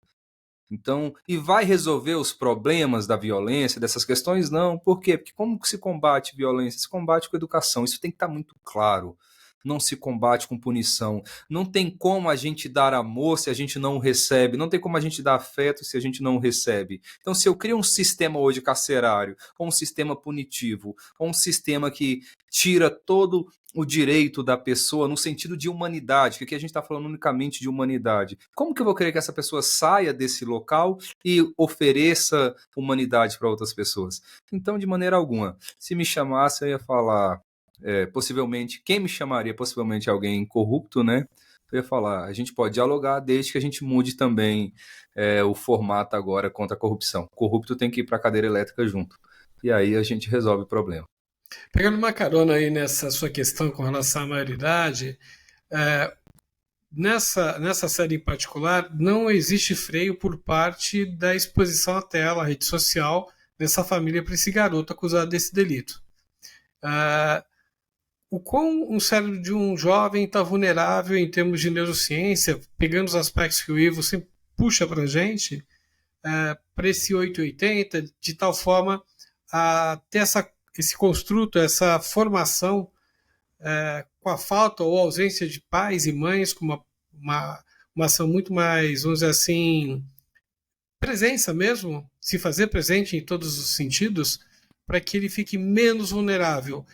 Então, e vai resolver os problemas da violência, dessas questões? Não. Por quê? Porque como se combate violência? Se combate com educação. Isso tem que estar muito claro. Não se combate com punição. Não tem como a gente dar amor se a gente não o recebe. Não tem como a gente dar afeto se a gente não o recebe. Então, se eu crio um sistema hoje carcerário, ou um sistema punitivo, ou um sistema que tira todo o direito da pessoa no sentido de humanidade, que aqui a gente está falando unicamente de humanidade. Como que eu vou querer que essa pessoa saia desse local e ofereça humanidade para outras pessoas? Então, de maneira alguma. Se me chamasse, eu ia falar, possivelmente, quem me chamaria? Possivelmente alguém corrupto, né? Eu ia falar, a gente pode dialogar desde que a gente mude também o formato agora contra a corrupção. O corrupto tem que ir para a cadeira elétrica junto. E aí a gente resolve o problema. Pegando uma carona aí nessa sua questão com relação à maioridade, nessa série em particular, não existe freio por parte da exposição à tela, à rede social, dessa família para esse garoto acusado desse delito. O quão um cérebro de um jovem está vulnerável em termos de neurociência, pegando os aspectos que o Ivo sempre puxa para a gente, para esse 880, de tal forma a ter esse construto, essa formação com a falta ou ausência de pais e mães, com uma ação muito mais, vamos dizer assim, presença mesmo, se fazer presente em todos os sentidos, para que ele fique menos vulnerável.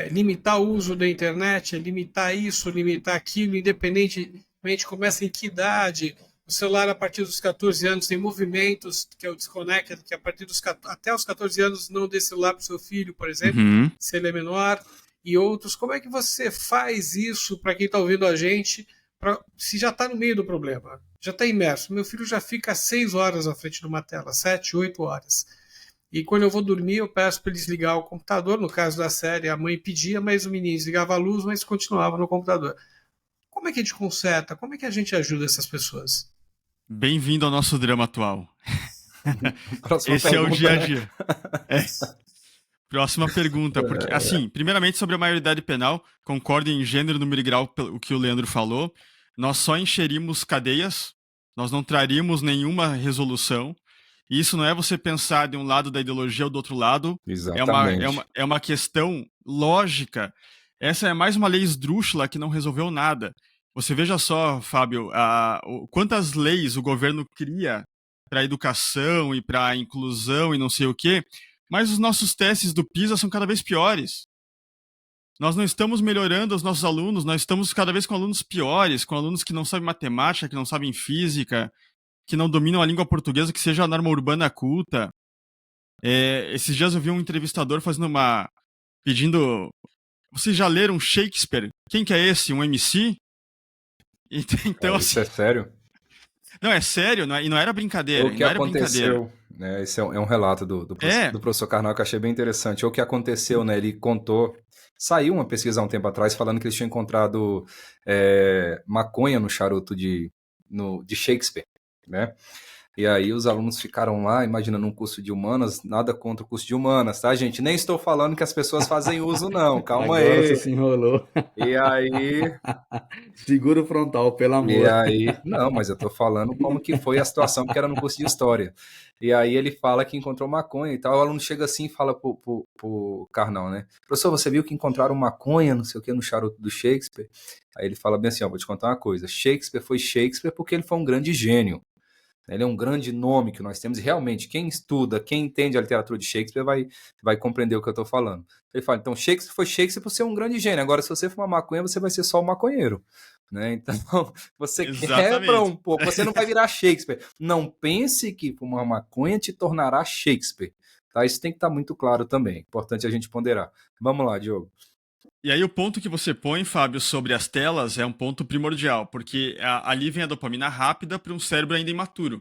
Limitar o uso da internet, limitar isso, limitar aquilo, independentemente começa em que idade. O celular, a partir dos 14 anos, tem movimentos, que é o Disconnect, que a partir até os 14 anos não dê celular para o seu filho, por exemplo, se ele é menor, e outros. Como é que você faz isso para quem está ouvindo a gente, se já está no meio do problema, já está imerso? Meu filho já fica 6 horas à frente de uma tela, 7, 8 horas. E quando eu vou dormir, eu peço para ele desligar o computador. No caso da série, a mãe pedia, mas o menino desligava a luz, mas continuava no computador. Como é que a gente conserta? Como é que a gente ajuda essas pessoas? Bem-vindo ao nosso drama atual. Esse pergunta, é o dia a dia. Próxima pergunta, porque, assim, primeiramente sobre a maioridade penal, concordo em gênero, número e grau o que o Leandro falou. Nós só encheríamos cadeias, nós não traríamos nenhuma resolução. E isso não é você pensar de um lado da ideologia ou do outro lado. Exatamente. É uma questão lógica. Essa é mais uma lei esdrúxula que não resolveu nada. Você veja só, Fábio, quantas leis o governo cria para a educação e para a inclusão e não sei o quê, mas os nossos testes do PISA são cada vez piores. Nós não estamos melhorando os nossos alunos, nós estamos cada vez com alunos piores, com alunos que não sabem matemática, que não sabem física, que não dominam a língua portuguesa, que seja a norma urbana culta. Esses dias eu vi um entrevistador pedindo... Vocês já leram Shakespeare? Quem que é esse? Um MC? Então, isso é sério? Não, é sério, e não era brincadeira. O que aconteceu, né, esse é um relato do professor Karnal que eu achei bem interessante. O que aconteceu, né, ele contou... Saiu uma pesquisa há um tempo atrás falando que eles tinham encontrado maconha no charuto de Shakespeare, né? E aí os alunos ficaram lá, imagina, num curso de humanas, nada contra o curso de humanas, tá, gente? Nem estou falando que as pessoas fazem uso, não, calma Agora aí. você se enrolou. E aí, Segura o frontal, pelo amor. não, mas eu tô falando como que foi a situação, porque era no curso de história. E aí ele fala que encontrou maconha e tal, o aluno chega assim e fala pro Karnal, né? Professor, você viu que encontraram maconha, não sei o que, no charuto do Shakespeare? Aí ele fala bem assim, ó, vou te contar uma coisa, Shakespeare foi Shakespeare porque ele foi um grande gênio. Ele é um grande nome que nós temos, e realmente, quem estuda, quem entende a literatura de Shakespeare vai compreender o que eu estou falando. Ele fala, então, Shakespeare foi Shakespeare por ser um grande gênio, agora se você fumar maconha, você vai ser só um maconheiro. Né? Então, você quebra um pouco, você não vai virar Shakespeare. Não pense que fumar maconha te tornará Shakespeare. Tá? Isso tem que estar muito claro também, importante a gente ponderar. Vamos lá, Diogo. E aí o ponto que você põe, Fábio, sobre as telas é um ponto primordial, porque ali vem a dopamina rápida para um cérebro ainda imaturo.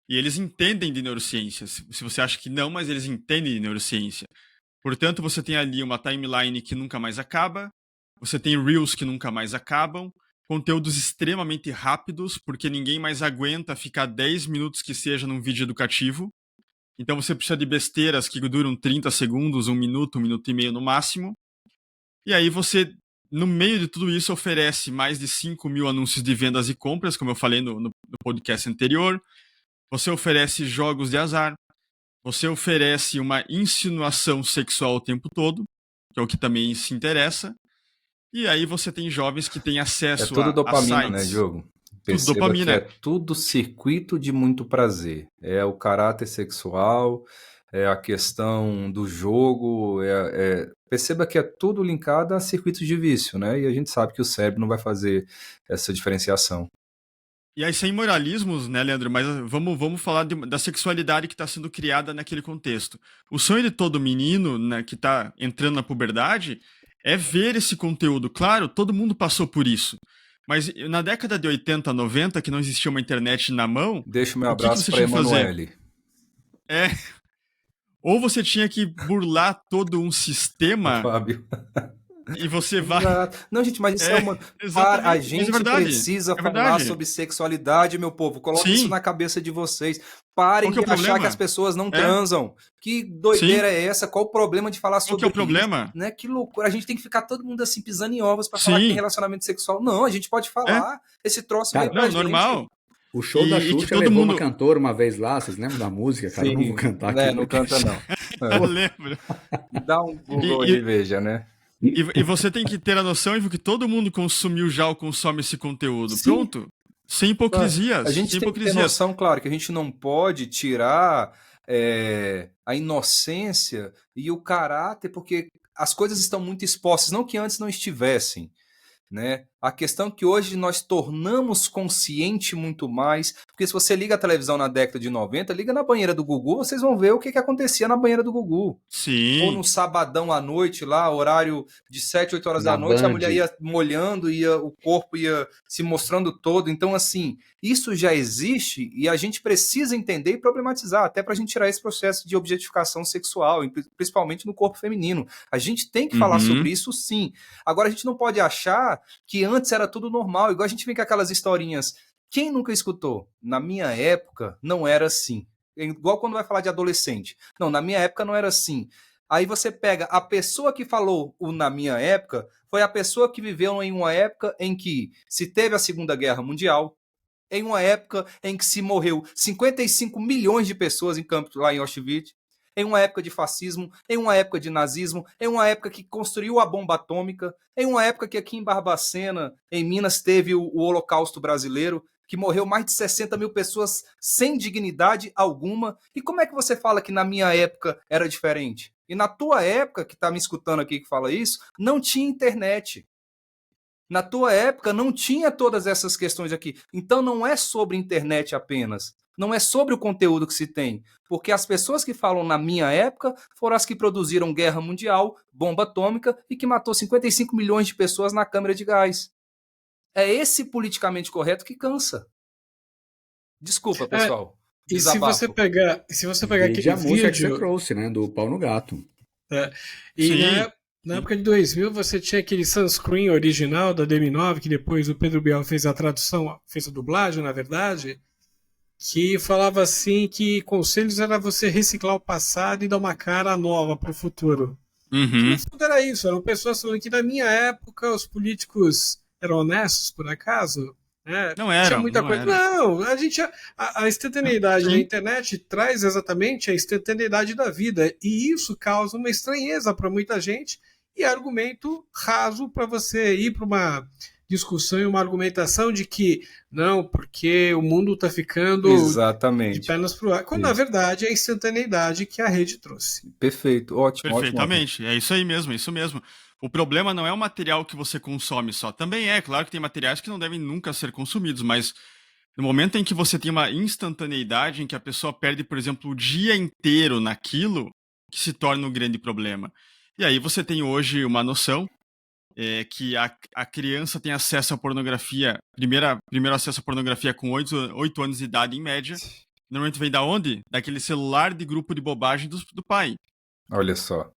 E eles entendem de neurociência. Se você acha que não, mas eles entendem de neurociência. Portanto, você tem ali uma timeline que nunca mais acaba, você tem reels que nunca mais acabam, conteúdos extremamente rápidos, porque ninguém mais aguenta ficar 10 minutos que seja num vídeo educativo. Então você precisa de besteiras que duram 30 segundos, 1 minuto e meio no máximo. E aí você, no meio de tudo isso, oferece mais de 5 mil anúncios de vendas e compras, como eu falei no podcast anterior. Você oferece jogos de azar. Você oferece uma insinuação sexual o tempo todo, que é o que também se interessa. E aí você tem jovens que têm acesso tudo dopamina, a sites. Né, Diogo? Tudo dopamina. É tudo circuito de muito prazer. É o caráter sexual, é a questão do jogo, perceba que é tudo linkado a circuitos de vício, né? E a gente sabe que o cérebro não vai fazer essa diferenciação. E aí, sem moralismos, né, Leandro? Mas vamos falar da sexualidade que está sendo criada naquele contexto. O sonho de todo menino, né, que está entrando na puberdade é ver esse conteúdo. Claro, todo mundo passou por isso. Mas na década de 80, 90, que não existia uma internet na mão... Deixa o meu abraço para Emanuele. Ou você tinha que burlar todo um sistema... Fábio. E você vai... Não, gente, mas isso é uma... A gente precisa falar sobre sexualidade, meu povo. Coloque isso na cabeça de vocês. Parem de achar que as pessoas não transam. Que doideira é essa? Qual o problema de falar sobre isso? Qual que é o problema? Né? Que loucura. A gente tem que ficar todo mundo assim, pisando em ovos pra falar que tem relacionamento sexual. Não, a gente pode falar. Esse troço veio pra gente. Normal. O show da Xuxa levou uma cantora uma vez lá, vocês lembram da música? Cara, eu não vou cantar aqui. Não canta não. Eu lembro. Dá um Google e veja, né? E você tem que ter a noção, Ivo, que todo mundo consumiu já ou consome esse conteúdo. Sim. Pronto. Sem hipocrisias. A gente tem que ter noção, claro, que a gente não pode tirar a inocência e o caráter, porque as coisas estão muito expostas, não que antes não estivessem. Né? A questão é que hoje nós tornamos consciente muito mais, porque se você liga a televisão na década de 90, liga na banheira do Gugu, vocês vão ver o que acontecia na banheira do Gugu. Sim. Ou no sabadão à noite, lá, horário de 7, 8 horas da noite, a mulher ia molhando, o corpo ia se mostrando todo. Então, assim, isso já existe e a gente precisa entender e problematizar, até para a gente tirar esse processo de objetificação sexual, principalmente no corpo feminino. A gente tem que falar sobre isso, sim. Agora, a gente não pode achar que antes era tudo normal, igual a gente vem com aquelas historinhas. Quem nunca escutou? Na minha época, não era assim. Igual quando vai falar de adolescente. Não, na minha época não era assim. Aí você pega a pessoa que falou o na minha época, foi a pessoa que viveu em uma época em que se teve a Segunda Guerra Mundial, em uma época em que se morreu 55 milhões de pessoas em campos lá em Auschwitz, em uma época de fascismo, em uma época de nazismo, em uma época que construiu a bomba atômica, em uma época que aqui em Barbacena, em Minas, teve o Holocausto brasileiro, que morreu mais de 60 mil pessoas sem dignidade alguma. E como é que você fala que na minha época era diferente? E na tua época, que está me escutando aqui que fala isso, não tinha internet. Na tua época não tinha todas essas questões aqui. Então não é sobre internet apenas. Não é sobre o conteúdo que se tem. Porque as pessoas que falam na minha época foram as que produziram guerra mundial, bomba atômica e que matou 55 milhões de pessoas na câmara de gás. É esse politicamente correto que cansa. Desculpa, pessoal. E se você pegar aquele a música que você trouxe, né, do Pau no Gato. Na época de 2000, você tinha aquele Sunscreen original da DM9, que depois o Pedro Bial fez a tradução, fez a dublagem, na verdade, que falava assim que conselhos era você reciclar o passado e dar uma cara nova para o futuro. Que no fundo era isso, eram pessoas falando que na minha época os políticos eram honestos, por acaso? Né? Não Tinha eram, muita não coisa. eram. Não, a gente a instantaneidade da Sim. internet traz exatamente a instantaneidade da vida. E isso causa uma estranheza para muita gente e argumento raso para você ir para uma discussão e uma argumentação de que não, porque o mundo está ficando de Exatamente. pernas pro ar, quando na Isso. verdade é a instantaneidade que a rede trouxe. Perfeito, ótimo, ótimo. Perfeitamente, é isso aí mesmo, é isso mesmo. O problema não é o material que você consome só. Também é, claro que tem materiais que não devem nunca ser consumidos, mas no momento em que você tem uma instantaneidade, em que a pessoa perde, por exemplo, o dia inteiro naquilo, que se torna um grande problema. E aí você tem hoje uma noção que a criança tem acesso à pornografia, primeiro acesso à pornografia com 8 anos de idade em média. Normalmente vem da onde? Daquele celular de grupo de bobagem do pai. Olha só.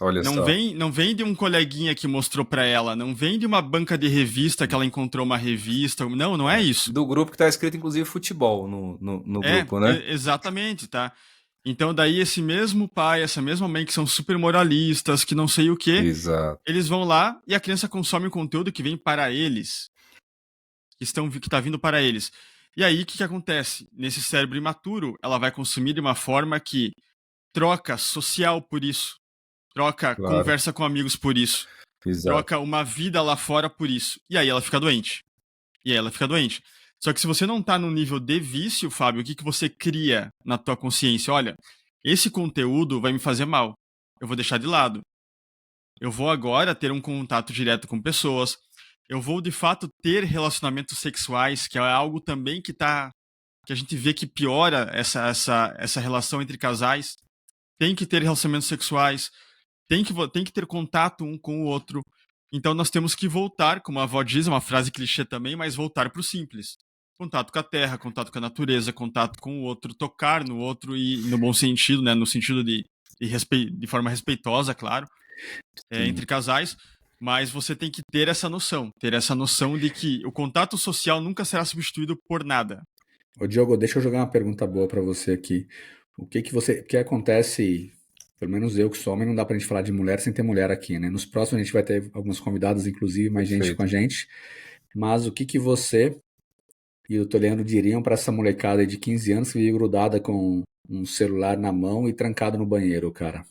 Olha Não só. vem de um coleguinha que mostrou pra ela, não vem de uma banca de revista que ela encontrou uma revista. Não é isso. Do grupo que tá escrito, inclusive, futebol no grupo, né? Exatamente, tá? Então daí esse mesmo pai, essa mesma mãe que são super moralistas, que não sei o quê, Exato. eles vão lá e a criança consome o conteúdo que vem para eles. Que tá vindo para eles. E aí, o que acontece? Nesse cérebro imaturo, ela vai consumir de uma forma que troca social por isso. Troca Claro. conversa com amigos por isso. Exato. Troca uma vida lá fora por isso. E aí ela fica doente. Só que se você não tá no nível de vício, Fábio, o que você cria na tua consciência? Olha, esse conteúdo vai me fazer mal. Eu vou deixar de lado. Eu vou agora ter um contato direto com pessoas. Eu vou, de fato, ter relacionamentos sexuais, que é algo também que a gente vê que piora essa relação entre casais. Tem que ter relacionamentos sexuais. Tem que ter contato um com o outro. Então nós temos que voltar, como a avó diz, uma frase clichê também, mas voltar para o simples. Contato com a terra, contato com a natureza, contato com o outro, tocar no outro e no bom sentido, né? No sentido de forma respeitosa, claro, entre casais. Mas você tem que ter essa noção de que o contato social nunca será substituído por nada. Ô Diogo, deixa eu jogar uma pergunta boa pra você aqui. O que acontece, pelo menos eu que sou homem, não dá pra gente falar de mulher sem ter mulher aqui, né? Nos próximos a gente vai ter alguns convidados, inclusive, mais gente Perfeito. com a gente. Mas o que você e o Toleano diriam pra essa molecada aí de 15 anos que vive grudada com um celular na mão e trancado no banheiro, cara?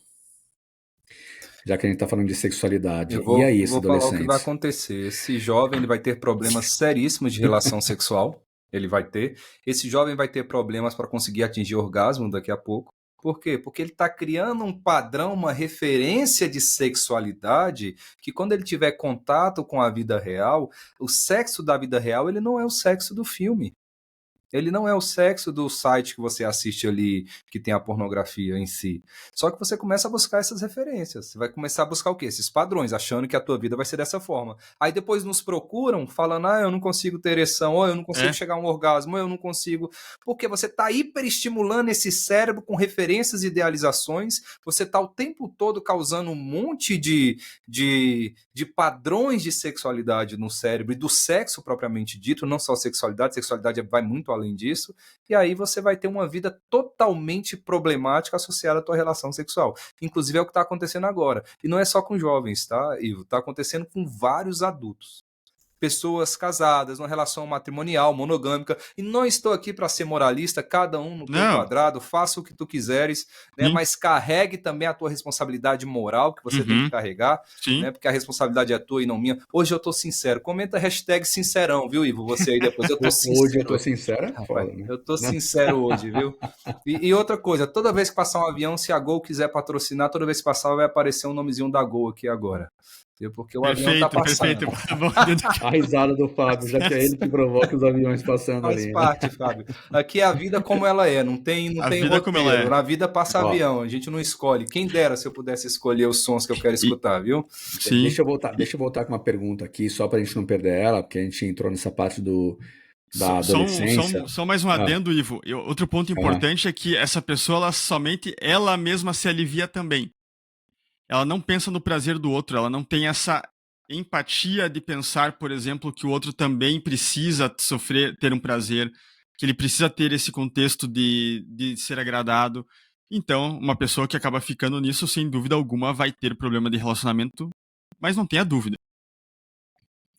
Já que a gente tá falando de sexualidade. Eu E aí, esses vou falar o que vai adolescentes? acontecer. Esse jovem ele vai ter problemas seríssimos de relação sexual. Ele vai ter. Esse jovem vai ter problemas para conseguir atingir orgasmo daqui a pouco. Por quê? Porque ele está criando um padrão, uma referência de sexualidade que quando ele tiver contato com a vida real, o sexo da vida real ele não é o sexo do filme. Ele não é o sexo do site que você assiste ali, que tem a pornografia em si. Só que você começa a buscar essas referências. Você vai começar a buscar o quê? Esses padrões, achando que a tua vida vai ser dessa forma. Aí depois nos procuram, falando, eu não consigo ter ereção, ou eu não consigo chegar a um orgasmo, ou eu não consigo... Porque você está hiperestimulando esse cérebro com referências e idealizações, você está o tempo todo causando um monte de padrões de sexualidade no cérebro, e do sexo propriamente dito, não só sexualidade vai muito além disso, e aí você vai ter uma vida totalmente problemática associada à tua relação sexual. Inclusive é o que está acontecendo agora. E não é só com jovens, tá, Ivo? Está acontecendo com vários adultos. Pessoas casadas, numa relação matrimonial, monogâmica, e não estou aqui para ser moralista, cada um no teu quadrado, faça o que tu quiseres, né? Mas carregue também a tua responsabilidade moral que você tem que carregar, né? Porque a responsabilidade é tua e não minha. Hoje eu tô sincero, comenta a hashtag sincerão, viu, Ivo? Você aí depois, eu tô sincero. Hoje eu tô sincero, é foda, né? Eu tô sincero hoje, viu? E outra coisa, toda vez que passar um avião, se a Gol quiser patrocinar, toda vez que passar vai aparecer um nomezinho da Gol aqui agora. Porque o avião tá passando. A risada do Fábio, já que é ele que provoca os aviões passando Faz ali. parte, né? Fábio. Aqui é a vida como ela é, não tem roteiro. Na vida passa avião, a gente não escolhe. Quem dera se eu pudesse escolher os sons que eu quero escutar, viu? Sim. Deixa eu voltar com uma pergunta aqui, só pra gente não perder ela, porque a gente entrou nessa parte da adolescência. Só mais um adendo, Ivo. Outro ponto importante é que essa pessoa, somente ela mesma se alivia também. Ela não pensa no prazer do outro, ela não tem essa empatia de pensar, por exemplo, que o outro também precisa ter um prazer. que ele precisa ter esse contexto de ser agradado. Então, uma pessoa que acaba ficando nisso, sem dúvida alguma, vai ter problema de relacionamento, mas não tenha dúvida.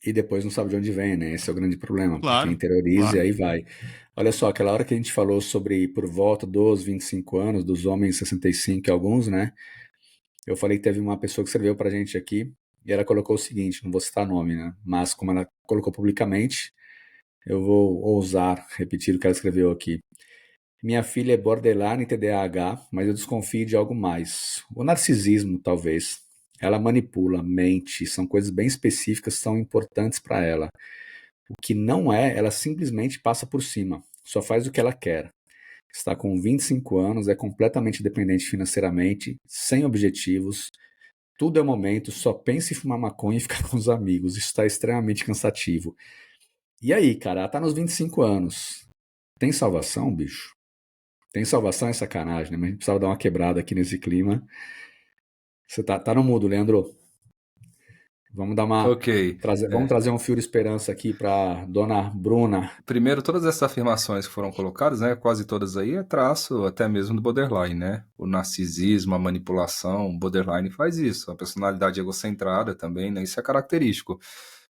E depois não sabe de onde vem, né? Esse é o grande problema, Claro, porque interioriza claro. e aí vai. Olha só, aquela hora que a gente falou sobre por volta dos 25 anos, dos homens 65 e alguns, né? Eu falei que teve uma pessoa que escreveu pra gente aqui, e ela colocou o seguinte, não vou citar nome, né? Mas como ela colocou publicamente, eu vou ousar repetir o que ela escreveu aqui. Minha filha é borderline e TDAH, mas eu desconfio de algo mais. O narcisismo, talvez. Ela manipula, mente, são coisas bem específicas, são importantes para ela. O que não é, ela simplesmente passa por cima, só faz o que ela quer. Está com 25 anos, é completamente dependente financeiramente, sem objetivos, tudo é momento, só pensa em fumar maconha e ficar com os amigos. Isso está extremamente cansativo. E aí, cara, ela tá nos 25 anos. Tem salvação, bicho? Tem salvação é sacanagem, né? Mas a gente precisava dar uma quebrada aqui nesse clima. Você tá no mudo, Leandro. Vamos dar uma. Ok. Vamos trazer um fio de esperança aqui para dona Bruna. Primeiro, todas essas afirmações que foram colocadas, né, quase todas aí, é traço até mesmo do borderline, né? O narcisismo, a manipulação, o borderline faz isso. A personalidade egocentrada também, né? Isso é característico.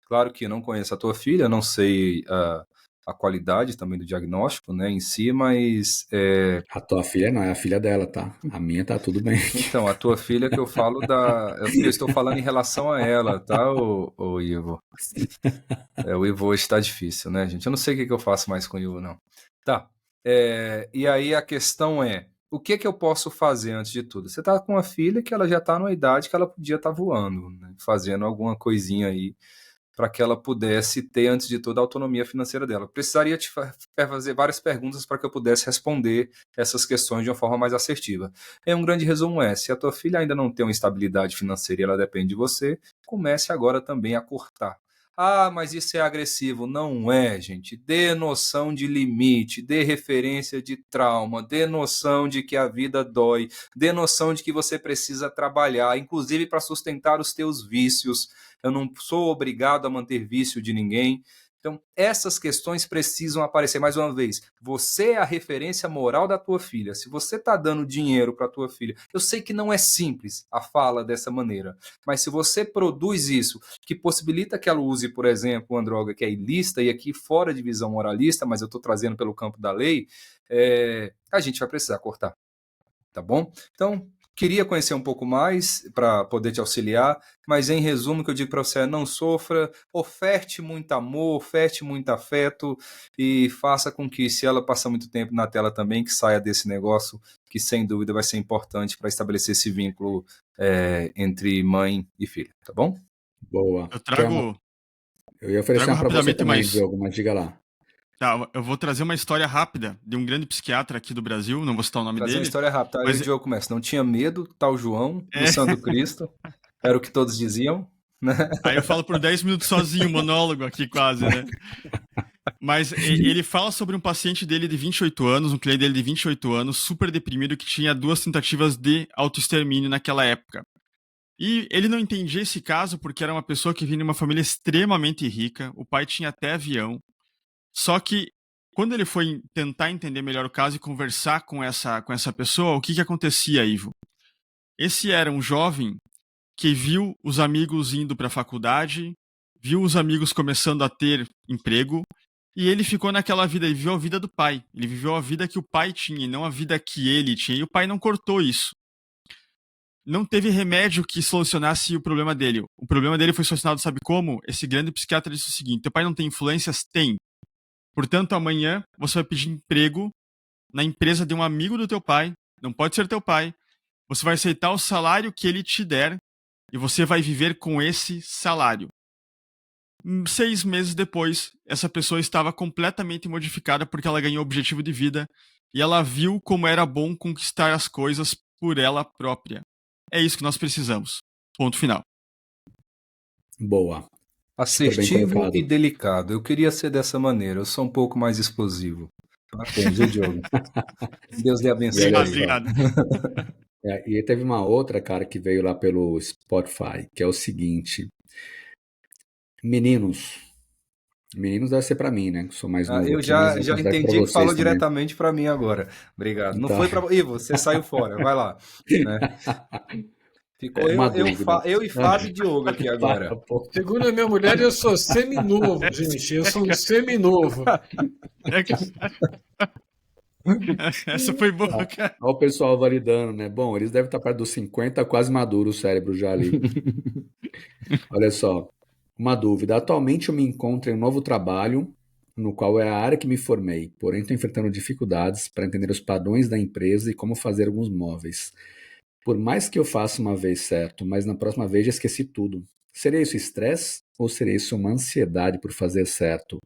Claro que eu não conheço a tua filha, não sei a qualidade também do diagnóstico, né, em si, mas... A tua filha não, é a filha dela, tá? A minha tá tudo bem. Então, a tua filha que eu falo eu estou falando em relação a ela, tá, ô Ivo? O Ivo hoje tá difícil, né, gente? Eu não sei o que eu faço mais com o Ivo, não. Tá. E aí a questão é, o que eu posso fazer antes de tudo? Você tá com uma filha que ela já tá numa idade que ela podia estar voando, né, fazendo alguma coisinha aí para que ela pudesse ter, antes de tudo, a autonomia financeira dela. Precisaria te fazer várias perguntas para que eu pudesse responder essas questões de uma forma mais assertiva. Um grande resumo é, se a tua filha ainda não tem uma estabilidade financeira e ela depende de você, comece agora também a cortar. Ah, mas isso é agressivo. Não é, gente. Dê noção de limite, dê referência de trauma, dê noção de que a vida dói, dê noção de que você precisa trabalhar, inclusive para sustentar os teus vícios. Eu não sou obrigado a manter vício de ninguém. Então, essas questões precisam aparecer mais uma vez. Você é a referência moral da tua filha. Se você está dando dinheiro para a tua filha, eu sei que não é simples a fala dessa maneira, mas se você produz isso, que possibilita que ela use, por exemplo, uma droga que é ilícita, e aqui fora de visão moralista, mas eu estou trazendo pelo campo da lei, a gente vai precisar cortar. Tá bom? Então, queria conhecer um pouco mais para poder te auxiliar, mas em resumo, o que eu digo para você é não sofra, oferte muito amor, oferte muito afeto e faça com que, se ela passar muito tempo na tela também, que saia desse negócio, que sem dúvida vai ser importante para estabelecer esse vínculo entre mãe e filha, tá bom? Boa. Eu ia oferecer uma para você também, mais... Diogo, mas diga lá. Tá, eu vou trazer uma história rápida de um grande psiquiatra aqui do Brasil, não vou citar o nome dele. Trazer uma história rápida, aí mas... o Diogo começa, não tinha medo, tal João, do Santo Cristo, era o que todos diziam, né? Aí eu falo por 10 minutos sozinho, monólogo aqui quase, né? Mas ele fala sobre um paciente dele de 28 anos, um cliente dele de 28 anos, super deprimido, que tinha 2 tentativas de autoextermínio naquela época. E ele não entendia esse caso porque era uma pessoa que vinha de uma família extremamente rica, o pai tinha até avião. Só que quando ele foi tentar entender melhor o caso e conversar com essa pessoa, o que acontecia, Ivo? Esse era um jovem que viu os amigos indo para a faculdade, viu os amigos começando a ter emprego, e ele ficou naquela vida, ele viveu a vida do pai. Ele viveu a vida que o pai tinha, e não a vida que ele tinha, e o pai não cortou isso. Não teve remédio que solucionasse o problema dele. O problema dele foi solucionado, sabe como? Esse grande psiquiatra disse o seguinte: teu pai não tem influências? Tem. Portanto, amanhã você vai pedir emprego na empresa de um amigo do teu pai, não pode ser teu pai, você vai aceitar o salário que ele te der e você vai viver com esse salário. 6 meses depois, essa pessoa estava completamente modificada porque ela ganhou objetivo de vida e ela viu como era bom conquistar as coisas por ela própria. É isso que nós precisamos. Ponto final. Boa. Assertivo e delicado. Eu queria ser dessa maneira. Eu sou um pouco mais explosivo. Parabéns, viu, Diogo? Deus lhe abençoe. Obrigado. E teve uma outra, cara, que veio lá pelo Spotify, que é o seguinte. Meninos, Meninos deve ser para mim, né? Que sou mais novo Eu aqui, mas já, eu já considero que para entendi que falou vocês também. diretamente para mim agora. Obrigado. Não Tá. foi para. Ih, você saiu fora. Vai lá. Né? Ficou Uma dúvida. eu e Fábio e Diogo aqui Para, agora. pô. Segundo a minha mulher, eu sou seminovo, gente. Eu sou um seminovo. É que- Essa foi boa, cara. Olha o pessoal validando, né? Bom, eles devem estar perto dos 50, quase maduro o cérebro já ali. Olha só, uma dúvida. Atualmente eu me encontro em um novo trabalho, no qual é a área que me formei, porém estou enfrentando dificuldades para entender os padrões da empresa e como fazer alguns móveis. Por mais que eu faça uma vez certo, mas na próxima vez já esqueci tudo. Seria isso estresse ou seria isso uma ansiedade por fazer certo?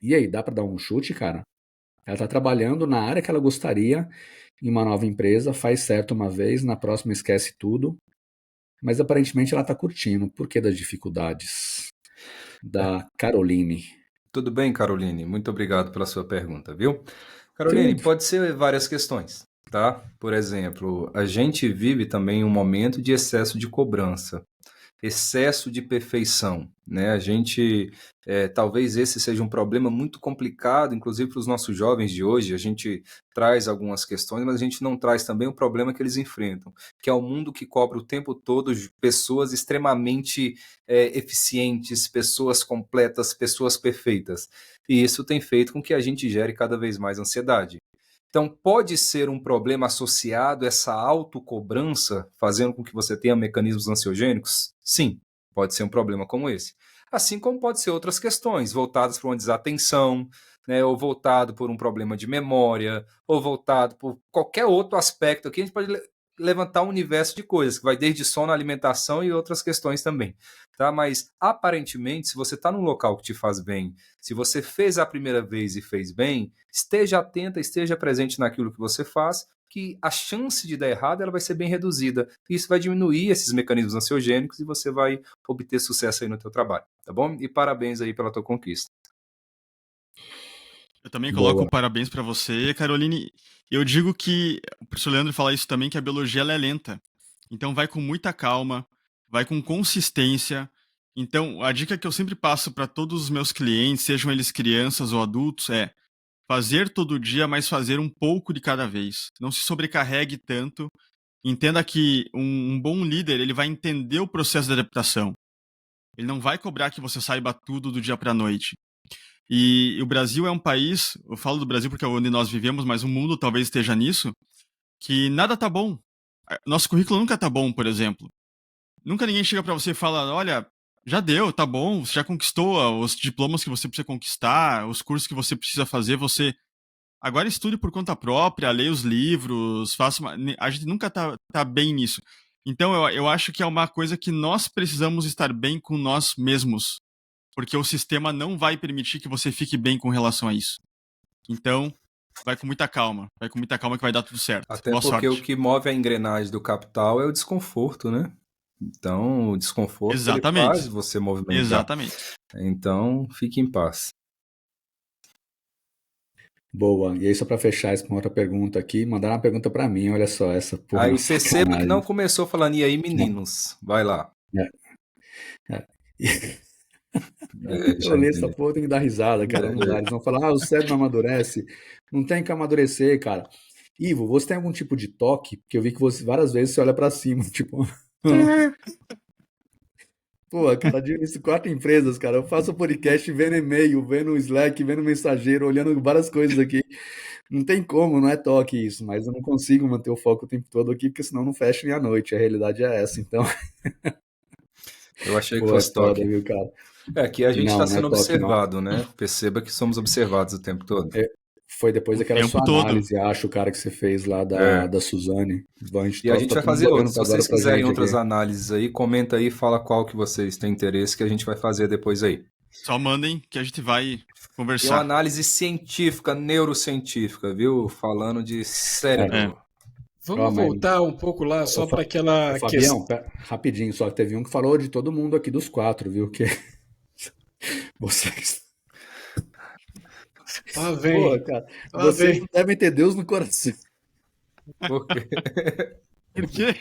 E aí, dá para dar um chute, cara? Ela está trabalhando na área que ela gostaria em uma nova empresa, faz certo uma vez, na próxima esquece tudo, mas aparentemente ela está curtindo. Por que das dificuldades? Da Caroline. Tudo bem, Caroline? Muito obrigado pela sua pergunta, viu? Caroline, Tudo. pode ser várias questões, tá? Por exemplo, a gente vive também um momento de excesso de cobrança, excesso de perfeição, né? A gente, talvez esse seja um problema muito complicado, inclusive para os nossos jovens de hoje. A gente traz algumas questões, mas a gente não traz também o problema que eles enfrentam, que é o mundo que cobra o tempo todo pessoas extremamente eficientes, pessoas completas, pessoas perfeitas. E isso tem feito com que a gente gere cada vez mais ansiedade. Então, pode ser um problema associado a essa autocobrança, fazendo com que você tenha mecanismos ansiogênicos? Sim, pode ser um problema como esse. Assim como pode ser outras questões, voltadas para uma desatenção, né, ou voltado por um problema de memória, ou voltado por qualquer outro aspecto aqui. A gente pode levantar um universo de coisas, que vai desde sono, alimentação e outras questões também. Tá? Mas, aparentemente, se você está num local que te faz bem, se você fez a primeira vez e fez bem, esteja atenta, esteja presente naquilo que você faz, que a chance de dar errado ela vai ser bem reduzida. Isso vai diminuir esses mecanismos ansiogênicos e você vai obter sucesso aí no teu trabalho, tá bom? E parabéns aí pela tua conquista. Eu também coloco Boa. parabéns pra você, Caroline. Eu digo que, o professor Leandro fala isso também, que a biologia ela é lenta. Então vai com muita calma, vai com consistência. Então, a dica que eu sempre passo para todos os meus clientes, sejam eles crianças ou adultos, é fazer todo dia, mas fazer um pouco de cada vez. Não se sobrecarregue tanto. Entenda que um bom líder, ele vai entender o processo de adaptação. Ele não vai cobrar que você saiba tudo do dia para a noite. E o Brasil é um país, eu falo do Brasil porque é onde nós vivemos, mas o mundo talvez esteja nisso, que nada tá bom. Nosso currículo nunca tá bom, por exemplo. Nunca ninguém chega para você e fala, olha, já deu, tá bom, você já conquistou os diplomas que você precisa conquistar, os cursos que você precisa fazer, você agora estude por conta própria, leia os livros, faça uma... A gente nunca tá bem nisso. Então eu acho que é uma coisa que nós precisamos estar bem com nós mesmos, porque o sistema não vai permitir que você fique bem com relação a isso. Então, vai com muita calma que vai dar tudo certo. Até Boa porque sorte. o que move a engrenagem do capital é o desconforto, né? Então, o desconforto ele faz Exatamente. você movimentar. Exatamente. Então, fique em paz. Boa. E aí, só para fechar isso com outra pergunta aqui, mandaram uma pergunta para mim. Olha só, essa porra, Aí uma perceba que sacanagem. não começou falando, e aí, meninos? Vai lá. É. É, Eu já li essa entendi. porra, tem que dar risada, cara. Não dá. Eles vão falar, o cérebro não amadurece. Não tem que amadurecer, cara. Ivo, você tem algum tipo de toque? Porque eu vi que você várias vezes você olha pra cima, tipo. Pô, cara, administro 4 empresas, cara. Eu faço podcast vendo e-mail, vendo Slack, vendo mensageiro, olhando várias coisas aqui. Não tem como, não é toque isso, mas eu não consigo manter o foco o tempo todo aqui, porque senão não fecha nem a noite. A realidade é essa, então. Eu achei que Pô, é fosse foda, toque. viu, cara? Aqui a gente está Não é sendo toque, não. observado, né? Perceba que somos observados o tempo todo. Foi depois O daquela sua tempo todo. análise, acho, cara, que você fez lá É. da Suzane. A gente E a tá gente vai todo mundo fazer olhando outros. Se agora vocês pra quiserem gente outras aqui. análises aí, comenta aí, fala qual que vocês têm interesse que a gente vai fazer depois aí. Só mandem que a gente vai E uma conversar. análise científica, neurocientífica, viu? Falando de É. cérebro. Vamos Mas, voltar um pouco lá só para ô, aquela questão. Fabião, rapidinho, só que teve um que falou de todo mundo aqui dos 4, viu? Que vocês. Lá Pô, vem, cara, lá vocês vem. não devem ter Deus no coração. Por quê? Por quê?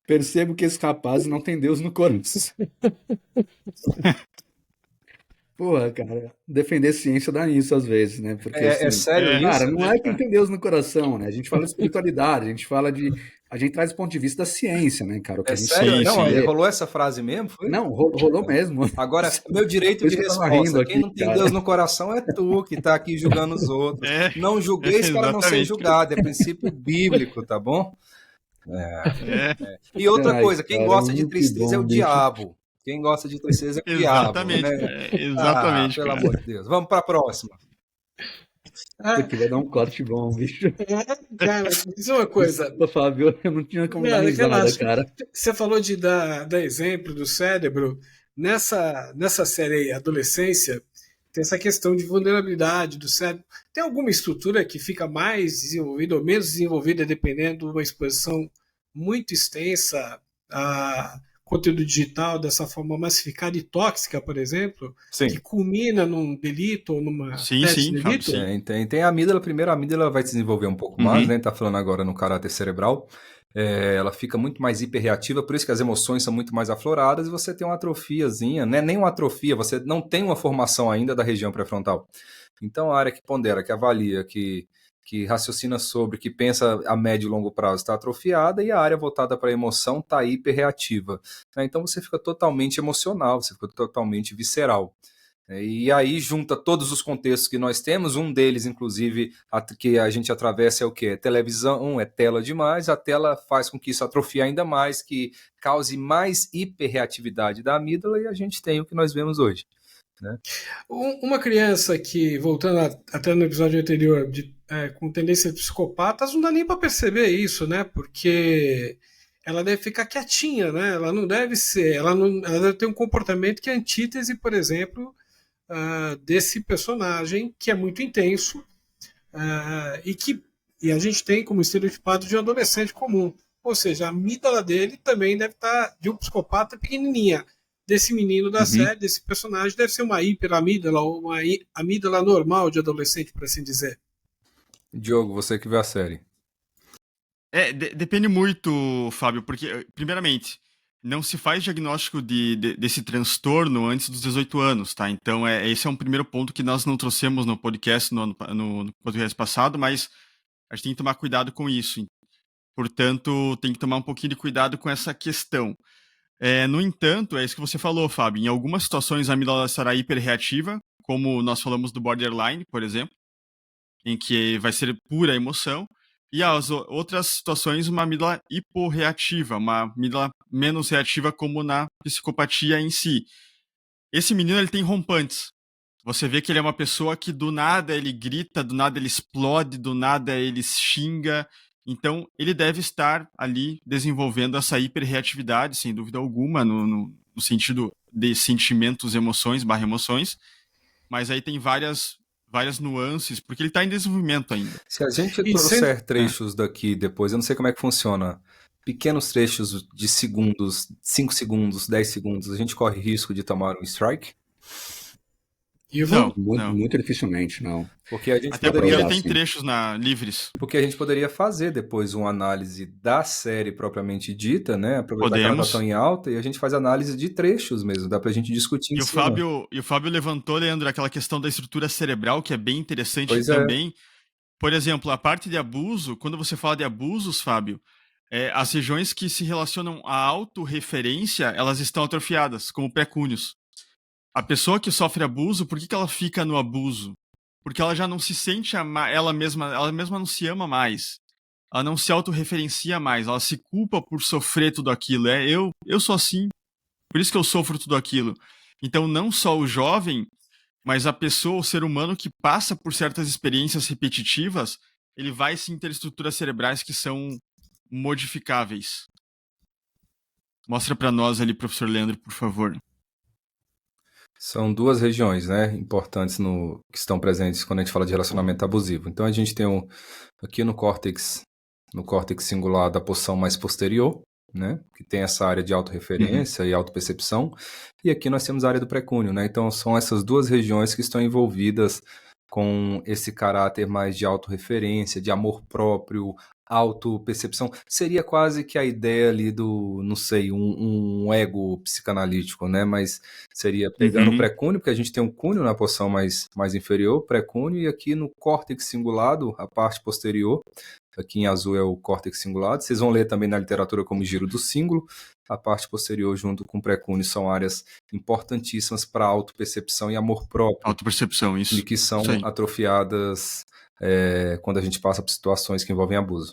Percebo que esses rapazes não têm Deus no coração. Porra, cara, defender ciência dá nisso às vezes, né? Porque É assim, sério É, isso? cara, não é quem tem Deus no coração, né? A gente fala de espiritualidade, a gente fala de. A gente traz o ponto de vista da ciência, né, cara? O que É a gente sério? consegue Sim, Não, sim. entender. rolou essa frase mesmo, foi? Não, rolou mesmo. Agora, meu direito Por de isso que eu tava rindo resposta. Quem aqui, não tem cara. Deus no coração é tu que tá aqui julgando os outros. É, Não julgueis para não ser exatamente. julgado. É princípio bíblico, tá bom? É, E outra Ai, coisa, quem cara, gosta de muito tristeza é bom, o bicho. diabo. Quem gosta de tristeza é o diabo, exatamente, né? cara. Ah, Exatamente, pelo cara. amor de Deus. Vamos para a próxima. Isso aqui vai dar um corte bom, bicho. Cara, diz uma coisa. Desculpa, Fábio, eu não tinha como dar Não, risada, relaxa. cara. Você falou de dar exemplo do cérebro. Nessa série aí, Adolescência, tem essa questão de vulnerabilidade do cérebro. Tem alguma estrutura que fica mais desenvolvida ou menos desenvolvida dependendo de uma exposição muito extensa a conteúdo digital dessa forma massificada e tóxica, por exemplo, que Sim. culmina num delito ou numa Sim, tese de sim, Fábio, delito? sim. Tem a amígdala, primeiro a amígdala vai desenvolver um pouco mais, Uhum. né? Tá falando agora no caráter cerebral. Ela fica muito mais hiperreativa, por isso que as emoções são muito mais afloradas e você tem uma atrofiazinha, né? Nem uma atrofia, você não tem uma formação ainda da região pré-frontal. Então a área que pondera, que avalia, que raciocina sobre, que pensa a médio e longo prazo está atrofiada e a área voltada para a emoção está hiperreativa. Né? Então você fica totalmente emocional, você fica totalmente visceral. E aí junta todos os contextos que nós temos, um deles, inclusive, que a gente atravessa é o quê? É televisão, é tela demais, a tela faz com que isso atrofie ainda mais, que cause mais hiperreatividade da amígdala e a gente tem o que nós vemos hoje. Né? Uma criança que, voltando até no episódio anterior, com tendências psicopatas, não dá nem para perceber isso, né? Porque ela deve ficar quietinha, né? Ela não deve ser, ela deve ter um comportamento que é antítese, por exemplo, desse personagem que é muito intenso e a gente tem como estereotipado de um adolescente comum. Ou seja, a amígdala dele também deve estar de um psicopata pequenininha. Desse menino da série, desse personagem, deve ser uma hiperamígdala ou uma amígdala normal de adolescente, por assim dizer. Diogo, você que vê a série. Depende muito, Fábio, porque, primeiramente, não se faz diagnóstico desse transtorno antes dos 18 anos, tá? Então, esse é um primeiro ponto que nós não trouxemos no podcast, no podcast passado, mas a gente tem que tomar cuidado com isso. Portanto, tem que tomar um pouquinho de cuidado com essa questão. No entanto, é isso que você falou, Fábio. Em algumas situações, a amígdala estará hiperreativa, como nós falamos do borderline, por exemplo, em que vai ser pura emoção. E as outras situações, uma amígdala hiporreativa, uma amígdala menos reativa, como na psicopatia em si. Esse menino, ele tem rompantes. Você vê que ele é uma pessoa que do nada ele grita, do nada ele explode, do nada ele xinga. Então, ele deve estar ali desenvolvendo essa hiperreatividade, sem dúvida alguma, no sentido de sentimentos, emoções, /emoções. Mas aí tem várias nuances, porque ele está em desenvolvimento ainda. Se a gente trouxer trechos daqui depois, eu não sei como é que funciona, pequenos trechos de segundos, 5 segundos, 10 segundos, a gente corre risco de tomar um strike? Não. Muito dificilmente, não. Porque a gente Até poderia... porque tem trechos livres. Porque a gente poderia fazer depois uma análise da série propriamente dita, né? Aproveitar que ela está tão em alta e a gente faz análise de trechos mesmo, dá pra gente discutir e o Fábio levantou, Leandro, aquela questão da estrutura cerebral, que é bem interessante também. Por exemplo, a parte de abuso, quando você fala de abusos, Fábio, as regiões que se relacionam à autorreferência, elas estão atrofiadas, como precúnios. A pessoa que sofre abuso, por que ela fica no abuso? Porque ela já não se sente ela mesma não se ama mais. Ela não se autorreferencia mais, ela se culpa por sofrer tudo aquilo. Eu sou assim, por isso que eu sofro tudo aquilo. Então, não só o jovem, mas a pessoa, o ser humano que passa por certas experiências repetitivas, ele vai sim ter estruturas cerebrais que são modificáveis. Mostra para nós ali, professor Leandro, por favor. São duas regiões, né, importantes que estão presentes quando a gente fala de relacionamento abusivo. Então a gente tem aqui no córtex singular da porção mais posterior, né, que tem essa área de autorreferência e autopercepção, e aqui nós temos a área do precúnio, né, então são essas duas regiões que estão envolvidas com esse caráter mais de autorreferência, de amor próprio, autopercepção, seria quase que a ideia ali do, não sei, um ego psicanalítico, né? Mas seria pegando o precúnio, porque a gente tem um cúneo na porção mais inferior, precúnio, e aqui no córtex cingulado, a parte posterior, aqui em azul é o córtex cingulado, vocês vão ler também na literatura como giro do cíngulo, a parte posterior junto com o precúnio são áreas importantíssimas para autopercepção e amor próprio. Autopercepção, isso. E que são atrofiadas quando a gente passa por situações que envolvem abuso.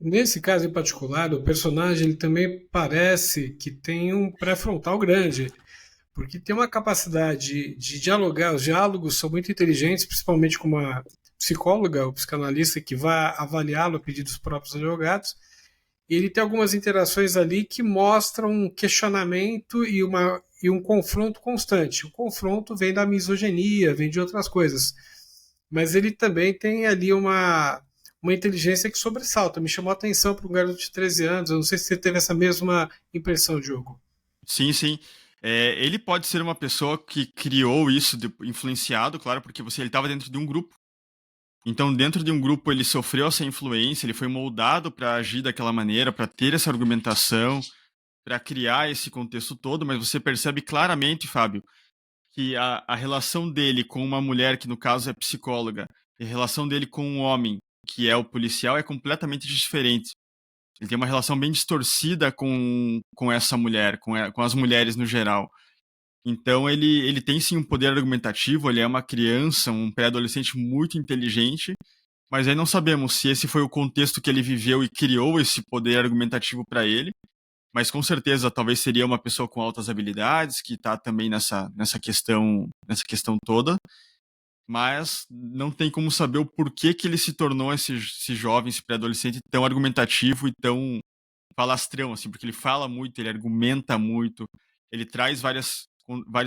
Nesse caso em particular, o personagem ele também parece que tem um pré-frontal grande, porque tem uma capacidade de dialogar, os diálogos são muito inteligentes, principalmente com uma psicóloga ou psicanalista que vai avaliá-lo a pedido dos próprios advogados. Ele tem algumas interações ali que mostram um questionamento e um confronto constante. O confronto vem da misoginia, vem de outras coisas. Mas ele também tem ali uma inteligência que sobressalta. Me chamou a atenção para um garoto de 13 anos. Eu não sei se você teve essa mesma impressão, Diogo. Sim, sim. Ele pode ser uma pessoa que criou isso, influenciado, claro, porque ele estava dentro de um grupo. Então, dentro de um grupo, ele sofreu essa influência, ele foi moldado para agir daquela maneira, para ter essa argumentação, para criar esse contexto todo, mas você percebe claramente, Fábio, que a relação dele com uma mulher, que no caso é psicóloga, e a relação dele com um homem, que é o policial, é completamente diferente. Ele tem uma relação bem distorcida com essa mulher, com as mulheres no geral. Então ele tem sim um poder argumentativo, ele é uma criança, um pré-adolescente muito inteligente, mas aí não sabemos se esse foi o contexto que ele viveu e criou esse poder argumentativo para ele, mas com certeza talvez seria uma pessoa com altas habilidades, que está também nessa questão toda, mas não tem como saber o porquê que ele se tornou esse jovem, esse pré-adolescente tão argumentativo e tão falastrão, assim, porque ele fala muito, ele argumenta muito, ele traz vários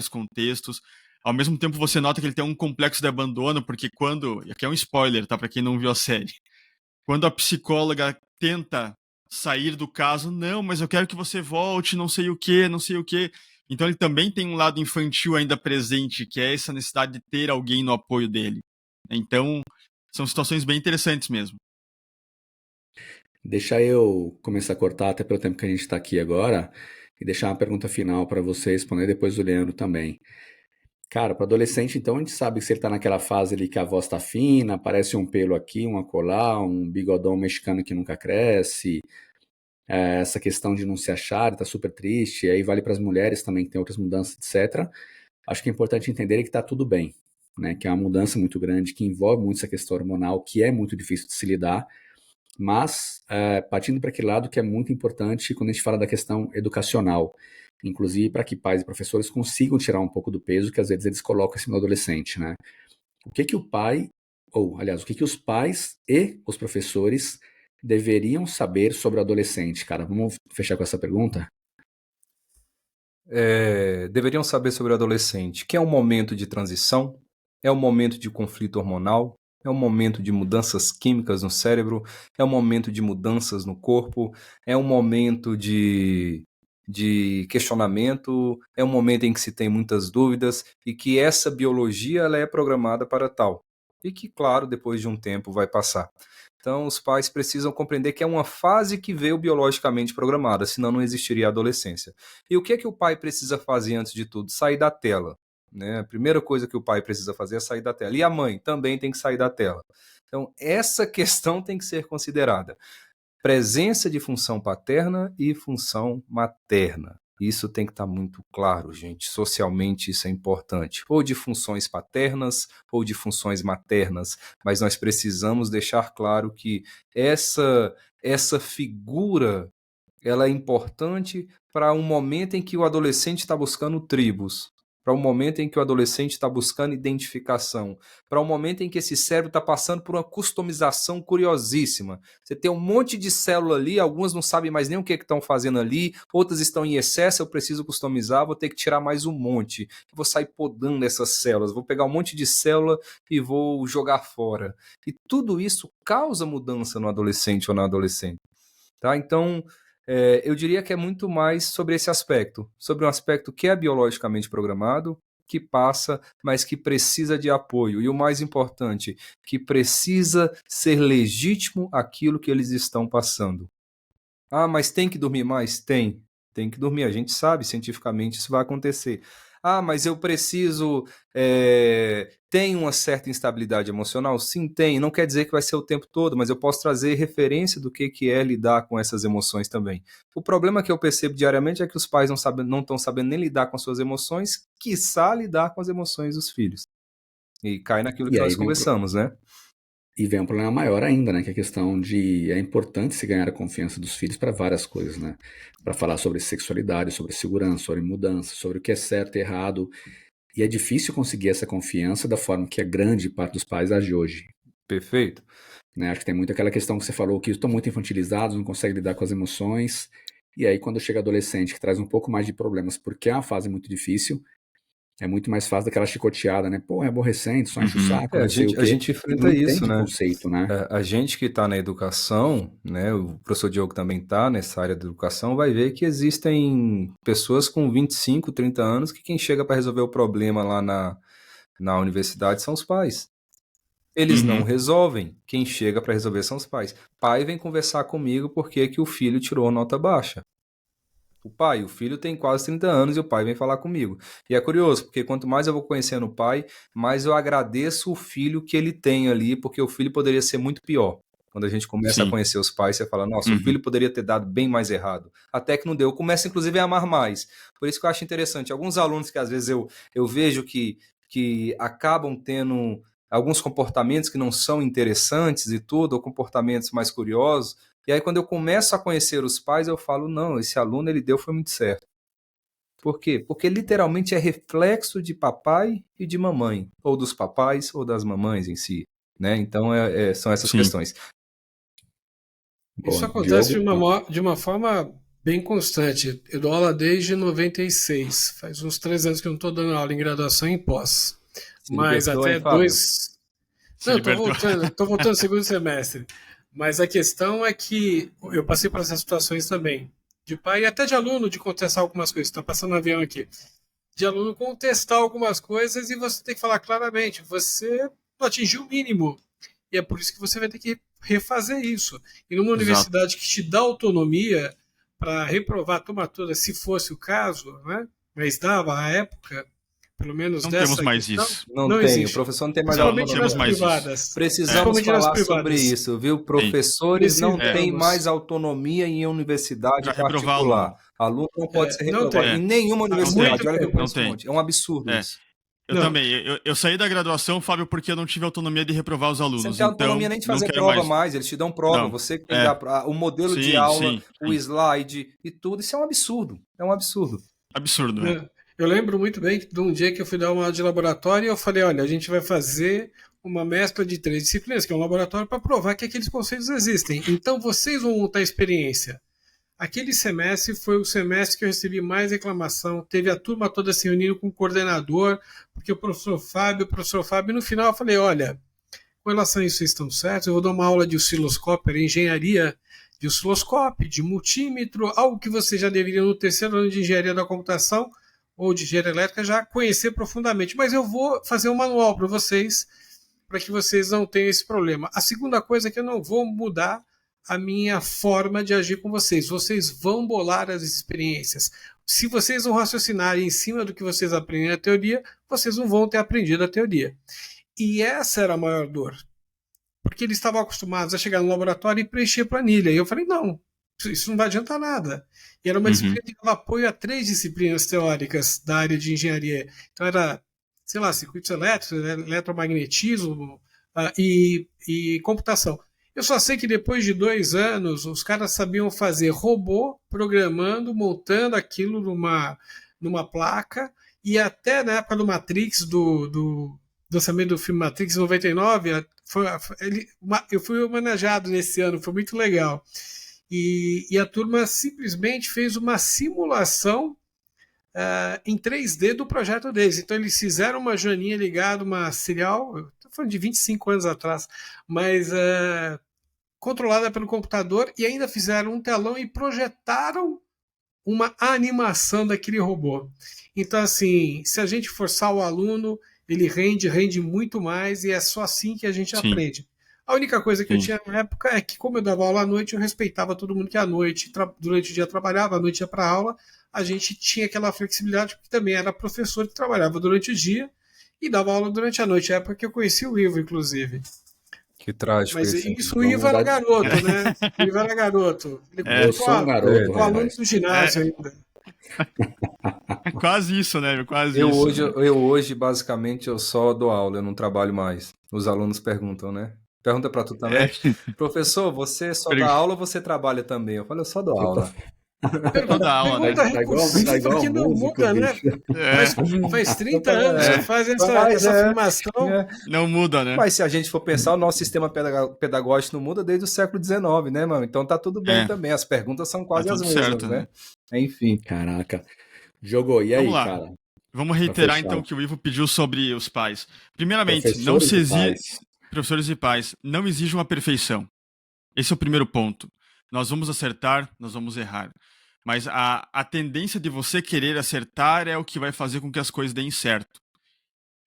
contextos. Ao mesmo tempo, você nota que ele tem um complexo de abandono, porque e aqui é um spoiler, tá, para quem não viu a série, quando a psicóloga tenta sair do caso, não, mas eu quero que você volte, não sei o quê. Então ele também tem um lado infantil ainda presente, que é essa necessidade de ter alguém no apoio dele. Então, são situações bem interessantes mesmo. Deixa eu começar a cortar, até pelo tempo que a gente está aqui agora, e deixar uma pergunta final para você responder, depois do Leandro também. Cara, para adolescente, então, a gente sabe que se ele está naquela fase ali que a voz está fina, aparece um pelo aqui, um acolá, um bigodão mexicano que nunca cresce, essa questão de não se achar, está super triste, aí vale para as mulheres também, que tem outras mudanças, etc. Acho que é importante entender que está tudo bem, né? Que é uma mudança muito grande, que envolve muito essa questão hormonal, que é muito difícil de se lidar, mas partindo para aquele lado que é muito importante quando a gente fala da questão educacional, inclusive para que pais e professores consigam tirar um pouco do peso que às vezes eles colocam assim no adolescente, né? O que o pai, ou aliás, o que os pais e os professores deveriam saber sobre o adolescente, cara? Vamos fechar com essa pergunta? Deveriam saber sobre o adolescente, que é um momento de transição, é um momento de conflito hormonal, é um momento de mudanças químicas no cérebro, é um momento de mudanças no corpo, é um momento de questionamento, é um momento em que se tem muitas dúvidas e que essa biologia ela é programada para tal. E que, claro, depois de um tempo vai passar. Então, os pais precisam compreender que é uma fase que veio biologicamente programada, senão não existiria a adolescência. E o que é que o pai precisa fazer antes de tudo? Sair da tela. Né? A primeira coisa que o pai precisa fazer é sair da tela. E a mãe também tem que sair da tela. Então, essa questão tem que ser considerada. Presença de função paterna e função materna. Isso tem que estar muito claro, gente. Socialmente isso é importante. Ou de funções paternas ou de funções maternas. Mas nós precisamos deixar claro que essa figura ela é importante para um momento em que o adolescente está buscando tribos, para um momento em que o adolescente está buscando identificação, para um momento em que esse cérebro está passando por uma customização curiosíssima. Você tem um monte de célula ali, algumas não sabem mais nem o que estão fazendo ali, outras estão em excesso, eu preciso customizar, vou ter que tirar mais um monte. Vou sair podando essas células, vou pegar um monte de célula e vou jogar fora. E tudo isso causa mudança no adolescente ou na adolescente. Tá? Então, eu diria que é muito mais sobre esse aspecto, sobre um aspecto que é biologicamente programado, que passa, mas que precisa de apoio. E o mais importante, que precisa ser legítimo aquilo que eles estão passando. Ah, mas tem que dormir mais? Tem que dormir. A gente sabe, cientificamente, isso vai acontecer. Ah, mas eu preciso... tem uma certa instabilidade emocional? Sim, tem. Não quer dizer que vai ser o tempo todo, mas eu posso trazer referência do que é lidar com essas emoções também. O problema que eu percebo diariamente é que os pais não estão sabendo nem lidar com suas emoções, quiçá lidar com as emoções dos filhos. E cai naquilo que E aí nós conversamos, né? E vem um problema maior ainda, né? Que é a questão de... É importante se ganhar a confiança dos filhos para várias coisas, né? Para falar sobre sexualidade, sobre segurança, sobre mudança, sobre o que é certo e errado. E é difícil conseguir essa confiança da forma que a grande parte dos pais age hoje. Perfeito. Né? Acho que tem muito aquela questão que você falou, que estão muito infantilizados, não conseguem lidar com as emoções. E aí, quando chega adolescente, que traz um pouco mais de problemas, porque é uma fase muito difícil, é muito mais fácil daquela chicoteada, né? Pô, é aborrecente, só enche o saco, não sei o quê. A gente E enfrenta não isso, entende o né? conceito, né? A gente que está na educação, né, o professor Diogo também está nessa área da educação, vai ver que existem pessoas com 25, 30 anos que quem chega para resolver o problema lá na universidade são os pais. Eles não resolvem, quem chega para resolver são os pais. Pai vem conversar comigo porque que o filho tirou nota baixa. O filho tem quase 30 anos e o pai vem falar comigo. E é curioso, porque quanto mais eu vou conhecendo o pai, mais eu agradeço o filho que ele tem ali, porque o filho poderia ser muito pior. Quando a gente começa a conhecer os pais, você fala, nossa, o filho poderia ter dado bem mais errado. Até que não deu. Começa, inclusive, a amar mais. Por isso que eu acho interessante. Alguns alunos que, às vezes, eu vejo que acabam tendo alguns comportamentos que não são interessantes e tudo, ou comportamentos mais curiosos, e aí, quando eu começo a conhecer os pais, eu falo, não, esse aluno ele foi muito certo. Por quê? Porque literalmente é reflexo de papai e de mamãe, ou dos papais ou das mamães em si. Né? Então, são essas questões. Isso Bom, acontece Diogo, de uma forma bem constante. Eu dou aula desde 96. Faz uns 3 anos que eu não estou dando aula em graduação e em pós. Se Mas libertou, hein, até Fábio? Se Não, libertou. tô voltando ao segundo semestre. Mas a questão é que eu passei por essas situações também. De pai e até de aluno de contestar algumas coisas. Está passando um avião aqui. De aluno contestar algumas coisas e você tem que falar claramente. Você não atingiu o mínimo. E é por isso que você vai ter que refazer isso. E numa universidade que te dá autonomia para reprovar a turma toda, se fosse o caso, né? Mas dava à época, pelo menos Não dessa temos mais questão, isso. Não tem, existe. o professor não tem mais Principalmente temos nas mais isso. privadas. Precisamos Principalmente nas falar sobre privadas. isso, viu? Professores não têm Precisamos. mais autonomia em universidade Pra reprovar particular. aluno. Aluno não pode ser não reprovado. tem. Em nenhuma Há universidade. muito Olha que eu tempo. conheço Não um tem. monte. É um absurdo É. isso. Eu Não. também. Eu saí da graduação, Fábio, porque eu não tive autonomia de reprovar os alunos. Você não tem autonomia Então, nem de não fazer quero prova mais. mais. Eles te dão prova. Não. Você que tem que dar o modelo de Sim, aula, sim. o slide e tudo. Isso é um absurdo. É um absurdo. Absurdo, né? Eu lembro muito bem de um dia que eu fui dar uma aula de laboratório e eu falei, olha, a gente vai fazer uma mescla de 3 disciplinas, que é um laboratório, para provar que aqueles conceitos existem. Então vocês vão montar a experiência. Aquele semestre foi o semestre que eu recebi mais reclamação. Teve a turma toda se reunindo com o coordenador, porque o professor Fábio, no final eu falei, olha, com relação a isso vocês estão certos, eu vou dar uma aula de osciloscópio, era engenharia de osciloscópio, de multímetro, algo que vocês já deveriam no terceiro ano de engenharia da computação ou de engenharia elétrica já conhecer profundamente. Mas eu vou fazer um manual para vocês, para que vocês não tenham esse problema. A segunda coisa é que eu não vou mudar a minha forma de agir com vocês. Vocês vão bolar as experiências. Se vocês não raciocinarem em cima do que vocês aprendem na teoria, vocês não vão ter aprendido a teoria. E essa era a maior dor. Porque eles estavam acostumados a chegar no laboratório e preencher planilha. E eu falei, não, isso não vai adiantar nada. E era uma disciplina que dava apoio a 3 disciplinas teóricas da área de engenharia. Então era, sei lá, circuitos elétricos, eletromagnetismo e computação. Eu só sei que depois de 2 anos, os caras sabiam fazer robô, programando, montando aquilo numa placa, e até na época do Matrix, do lançamento do filme Matrix 99, eu fui homenageado nesse ano, foi muito legal. E a turma simplesmente fez uma simulação em 3D do projeto deles. Então eles fizeram uma joaninha ligada, uma serial, estou falando de 25 anos atrás, mas controlada pelo computador, e ainda fizeram um telão e projetaram uma animação daquele robô. Então, assim, se a gente forçar o aluno, ele rende muito mais, e é só assim que a gente Sim. aprende. A única coisa que eu Sim. tinha na época é que, como eu dava aula à noite, eu respeitava todo mundo que à noite, durante o dia trabalhava, à noite ia para aula. A gente tinha aquela flexibilidade, porque também era professor que trabalhava durante o dia e dava aula durante a noite. É a época que eu conheci o Ivo, inclusive. Que trágico Mas esse. isso, o Ivo era garoto, né? O Ivo era garoto. Ele É. Eu sou um garoto, o aluno rapaz. do ginásio ainda. É quase isso, né? Quase Eu isso. hoje, eu hoje, basicamente, eu só dou aula, eu não trabalho mais. Os alunos perguntam, né? Pergunta pra tu também. É. Professor, você só dá aula ou você trabalha também? Eu falo, eu só dou aula. Toda aula, né? Pergunta Tá recursiva igual que não músico, muda, né? bicho. Faz 30 anos que faz essa Mas afirmação. Não muda, né? Mas se a gente for pensar, o nosso sistema pedagógico não muda desde o século XIX, né, mano? Então tá tudo bem também. As perguntas são quase Tá as tudo mesmas, certo, né? né? Enfim. Caraca. Jogou. E aí, Vamos lá. cara? Vamos reiterar fechar. então o que o Ivo pediu sobre os pais. Primeiramente, Professores e pais. professores e pais, não exijam a perfeição. Esse é o primeiro ponto. Nós vamos acertar, nós vamos errar. Mas a tendência de você querer acertar é o que vai fazer com que as coisas deem certo.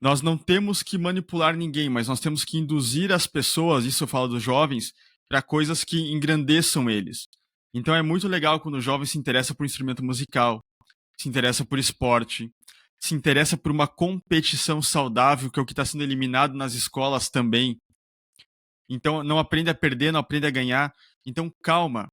Nós não temos que manipular ninguém, mas nós temos que induzir as pessoas, isso eu falo dos jovens, para coisas que engrandeçam eles. Então é muito legal quando o jovem se interessa por um instrumento musical, se interessa por esporte, se interessa por uma competição saudável, que é o que está sendo eliminado nas escolas também. Então não aprende a perder, não aprende a ganhar. Então calma,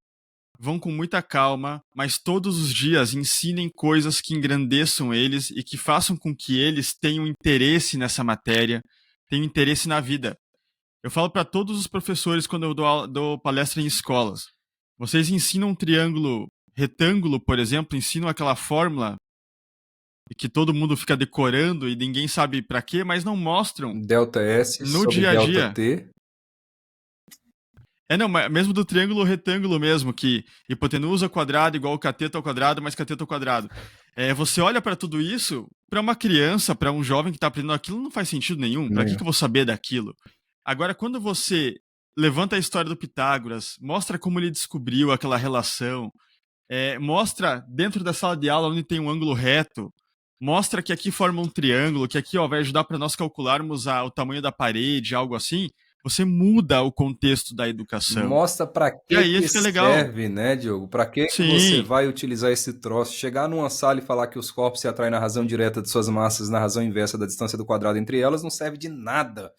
vão com muita calma, mas todos os dias ensinem coisas que engrandeçam eles e que façam com que eles tenham interesse nessa matéria, tenham interesse na vida. Eu falo para todos os professores quando eu dou palestra em escolas. Vocês ensinam um triângulo retângulo, por exemplo, ensinam aquela fórmula que todo mundo fica decorando e ninguém sabe para quê, mas não mostram Delta S no sobre dia a delta dia. T. Não, mas mesmo do triângulo retângulo mesmo, que hipotenusa ao quadrado igual cateto ao quadrado mais cateto ao quadrado. Você olha para tudo isso, para uma criança, para um jovem que está aprendendo aquilo, não faz sentido nenhum. Para que eu vou saber daquilo? Agora, quando você levanta a história do Pitágoras, mostra como ele descobriu aquela relação, mostra dentro da sala de aula onde tem um ângulo reto, mostra que aqui forma um triângulo, que aqui vai ajudar para nós calcularmos o tamanho da parede, algo assim, você muda o contexto da educação. Mostra para que, aí que fica legal. serve, né, Diogo? Para que você vai utilizar esse troço? Chegar numa sala e falar que os corpos se atraem na razão direta de suas massas, na razão inversa da distância do quadrado entre elas, não serve de nada.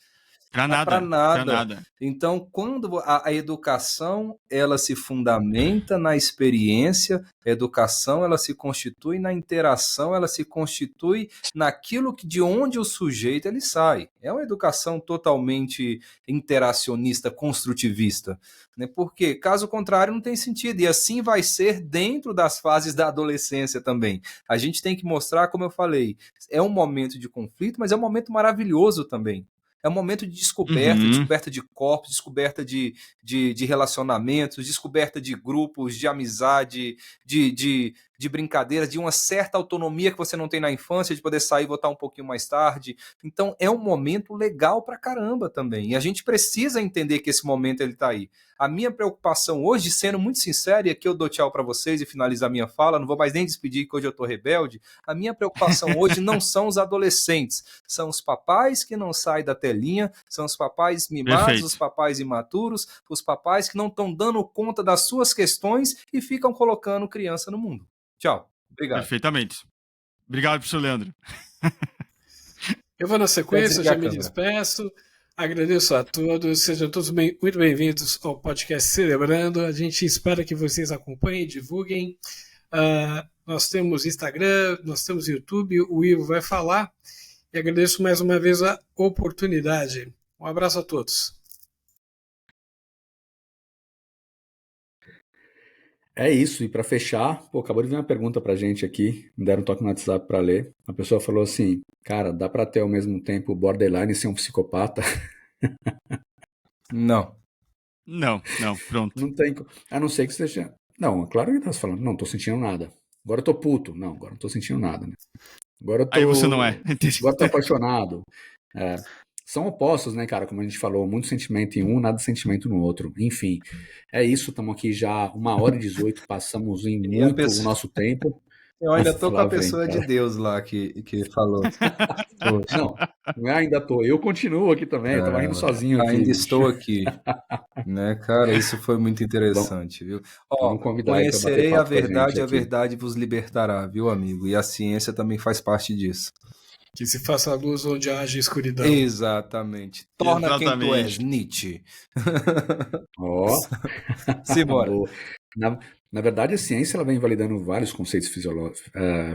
Para nada. Então, quando a educação ela se fundamenta na experiência, a educação ela se constitui na interação, ela se constitui naquilo de onde o sujeito ele sai. É uma educação totalmente interacionista, construtivista, né? Porque, caso contrário, não tem sentido. E assim vai ser dentro das fases da adolescência também. A gente tem que mostrar, como eu falei, é um momento de conflito, mas é um momento maravilhoso também. É um momento de descoberta, descoberta de corpos, descoberta de relacionamentos, descoberta de grupos, de amizade, de brincadeiras, de uma certa autonomia que você não tem na infância, de poder sair e voltar um pouquinho mais tarde. Então é um momento legal pra caramba também. E a gente precisa entender que esse momento ele tá aí. A minha preocupação hoje, sendo muito sincero, e aqui eu dou tchau para vocês e finalizar minha fala, não vou mais nem despedir que hoje eu tô rebelde, a minha preocupação hoje não são os adolescentes, são os papais que não saem da telinha, são os papais mimados, Perfeito. Os papais imaturos, os papais que não estão dando conta das suas questões e ficam colocando criança no mundo. Tchau. Obrigado. Perfeitamente. Obrigado, professor Leandro. Eu vou na sequência, já me despeço. Agradeço a todos, sejam todos muito bem-vindos ao podcast Celebrando. A gente espera que vocês acompanhem, divulguem. Nós temos Instagram, nós temos YouTube, o Ivo vai falar. E agradeço mais uma vez a oportunidade. Um abraço a todos. É isso, e para fechar, acabou de vir uma pergunta pra gente aqui, me deram um toque no WhatsApp para ler. A pessoa falou assim, cara, dá para ter ao mesmo tempo borderline e ser um psicopata? Não, pronto. Não tem, a não ser que seja... Não, claro que tá falando, não tô sentindo nada. Agora eu tô puto. Não, agora não tô sentindo nada, né? Agora eu tô... Aí você não é. Agora eu tô apaixonado. são opostos, né, cara? Como a gente falou, muito sentimento em um, nada de sentimento no outro. Enfim, é isso. Estamos aqui já 1h18, passamos em E a muito o pessoa... nosso tempo. Eu ainda tô com Lá a vem, pessoa de cara. Deus lá que falou. Poxa, Não é ainda tô. Eu continuo aqui também. Eu tava rindo sozinho aqui, ainda bicho. estou aqui, né, cara? Isso foi muito interessante, viu? Ó, Vamos convidar aí para bater conhecerei a papo com a gente verdade, a aqui. verdade vos libertará, viu, amigo? E a ciência também faz parte disso. Que se faça a luz onde haja escuridão. Exatamente. Torna quem tu és, Nietzsche. Ó, Simbora. boa. Na verdade, a ciência ela vem validando vários conceitos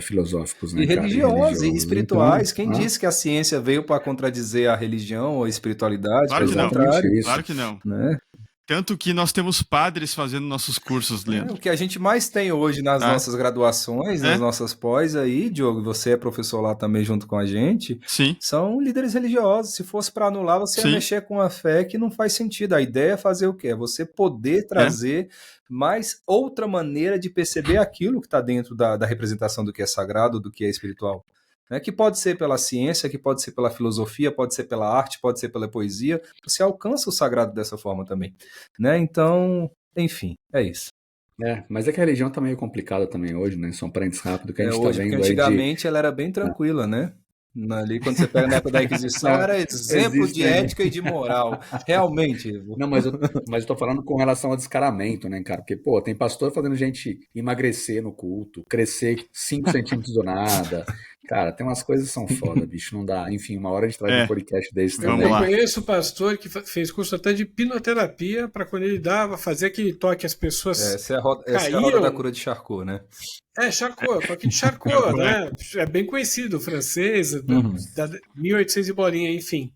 filosóficos, né, E cara? religiosos e espirituais. Então, Quem disse que a ciência veio para contradizer a religião ou a espiritualidade? Claro Pelo que não. contrário, isso. Claro que não. né? Tanto que nós temos padres fazendo nossos cursos, Leandro. O que a gente mais tem hoje nas nossas graduações, nas nossas pós aí, Diogo, você é professor lá também junto com a gente, Sim. são líderes religiosos. Se fosse para anular, você ia mexer com a fé que não faz sentido. A ideia é fazer o quê? É você poder trazer mais outra maneira de perceber aquilo que está dentro da representação do que é sagrado, do que é espiritual. Né? Que pode ser pela ciência, que pode ser pela filosofia, pode ser pela arte, pode ser pela poesia. Você alcança o sagrado dessa forma também. Né? Então, enfim, é isso. Mas é que a religião tá meio complicada também hoje, né? São parentes rápidos que a gente tá Hoje, vendo porque aí antigamente ela era bem tranquila, né? Ali, quando você pega na época da Inquisição, era exemplo de ética e de moral. Realmente. Não, mas eu tô falando com relação ao descaramento, né, cara? Porque, pô, tem pastor fazendo gente emagrecer no culto, crescer 5 centímetros do nada. Cara, tem umas coisas que são foda, bicho, não dá. Enfim, uma hora a gente traz um podcast desse também. Eu conheço o pastor que fez curso até de hipnoterapia para quando ele fazer aquele toque, as pessoas essa é a roda da cura de Charcot, né? Charcot, toque de Charcot, né? É bem conhecido, francês, 1800 e bolinha, enfim.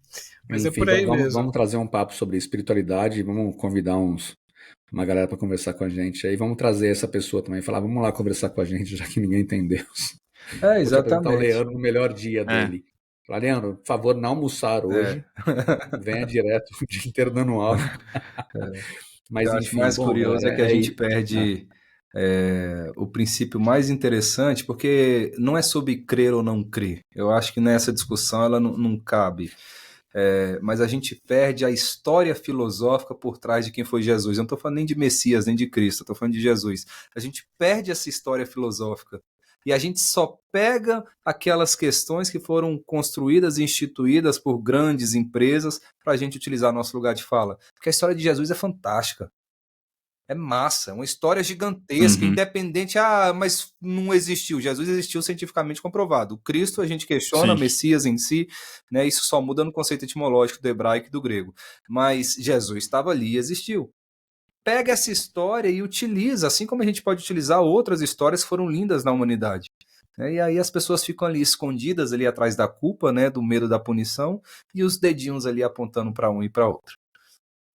Mas enfim, é por aí mesmo. Vamos trazer um papo sobre espiritualidade, vamos convidar uma galera para conversar com a gente. Aí vamos trazer essa pessoa também, falar, vamos lá conversar com a gente, já que ninguém tem Deus. Exatamente. O Leandro no melhor dia dele. Falar, Leandro, por favor, não almoçar hoje. Venha direto o dia inteiro dando aula. Mas, eu enfim, acho mais curioso galera, é que a gente perde o princípio mais interessante, porque não é sobre crer ou não crer. Eu acho que nessa discussão ela não cabe. Mas a gente perde a história filosófica por trás de quem foi Jesus. Eu não estou falando nem de Messias, nem de Cristo, estou falando de Jesus. A gente perde essa história filosófica. E a gente só pega aquelas questões que foram construídas e instituídas por grandes empresas para a gente utilizar nosso lugar de fala. Porque a história de Jesus é fantástica. É massa, é uma história gigantesca, independente. Mas não existiu. Jesus existiu cientificamente comprovado. O Cristo a gente questiona, o Messias em si, né? Isso só muda no conceito etimológico do hebraico e do grego. Mas Jesus estava ali e existiu. Pega essa história e utiliza, assim como a gente pode utilizar outras histórias que foram lindas na humanidade. E aí as pessoas ficam ali escondidas ali atrás da culpa, né, do medo da punição, e os dedinhos ali apontando para um e para outro.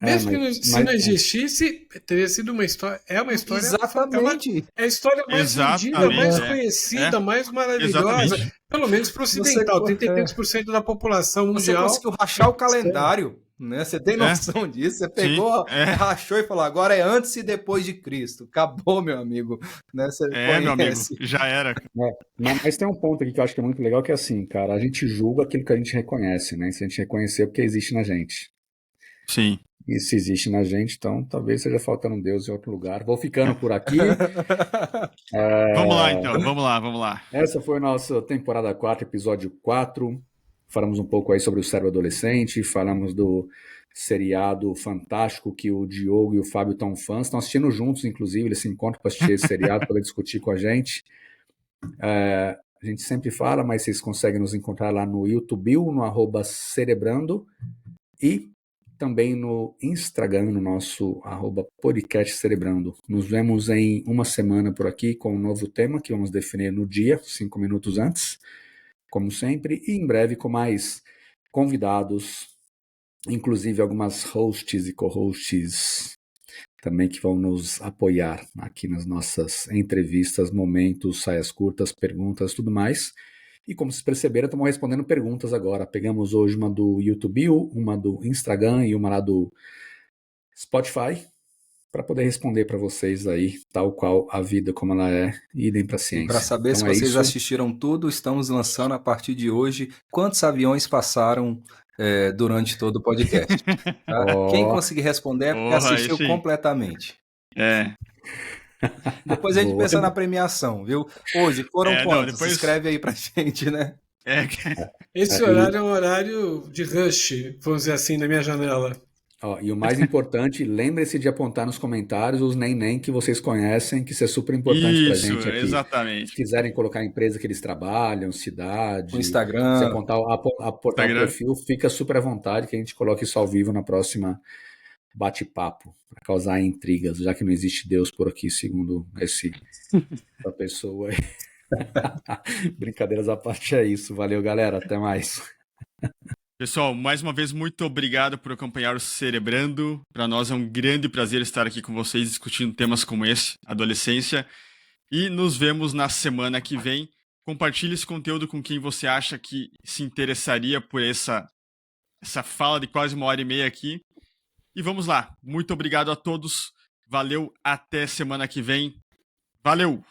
Mesmo se não existisse, teria sido uma história. É uma história. Exatamente. É a história mais vendida, mais conhecida, mais maravilhosa. Exatamente. Pelo menos para o ocidental. 33% da população mundial. Você conseguiu rachar o calendário. Né? Você tem noção disso? Você pegou, rachou e falou, agora é antes e depois de Cristo. Acabou, meu amigo. Né? Você meu amigo, já era. Mas tem um ponto aqui que eu acho que é muito legal, que é assim, cara, a gente julga aquilo que a gente reconhece, né? Se a gente reconhecer, é porque existe na gente. Sim. E se existe na gente, então talvez seja faltando um Deus em outro lugar. Vou ficando por aqui. Vamos lá, então. Vamos lá. Essa foi a nossa temporada 4, episódio 4. Falamos um pouco aí sobre o cérebro adolescente, falamos do seriado fantástico que o Diogo e o Fábio estão fãs. Estão assistindo juntos, inclusive, eles se encontram para assistir esse seriado, para discutir com a gente. A gente sempre fala, mas vocês conseguem nos encontrar lá no YouTube, no @cerebrando, e também no Instagram, no nosso @podcastcerebrando. Nos vemos em uma semana por aqui com um novo tema que vamos definir no dia, 5 minutos antes, como sempre, e em breve com mais convidados, inclusive algumas hosts e co-hosts também que vão nos apoiar aqui nas nossas entrevistas, momentos, saias curtas, perguntas, tudo mais. E como vocês perceberam, estamos respondendo perguntas agora. Pegamos hoje uma do YouTube, uma do Instagram e uma lá do Spotify, para poder responder para vocês aí, tal qual a vida como ela é, e idem para a ciência. Para saber se vocês assistiram tudo, estamos lançando a partir de hoje quantos aviões passaram durante todo o podcast. Tá? Quem conseguir responder é porque assistiu completamente. Depois a gente pensa na premiação, viu? Hoje, foram quantos? Se inscreve aí pra gente, né? Esse horário é um horário de rush, vamos dizer assim, na minha janela. E o mais importante, lembre-se de apontar nos comentários os nem que vocês conhecem, que isso é super importante pra gente aqui. Exatamente. Se quiserem colocar a empresa que eles trabalham, cidade, o Instagram, se apontar o perfil, fica super à vontade que a gente coloque isso ao vivo na próxima bate-papo, para causar intrigas, já que não existe Deus por aqui, segundo essa pessoa aí. Brincadeiras à parte, é isso. Valeu, galera. Até mais. Pessoal, mais uma vez, muito obrigado por acompanhar o Cerebrando. Para nós é um grande prazer estar aqui com vocês discutindo temas como esse, adolescência. E nos vemos na semana que vem. Compartilhe esse conteúdo com quem você acha que se interessaria por essa fala de quase 1h30 aqui. E vamos lá. Muito obrigado a todos. Valeu. Até semana que vem. Valeu!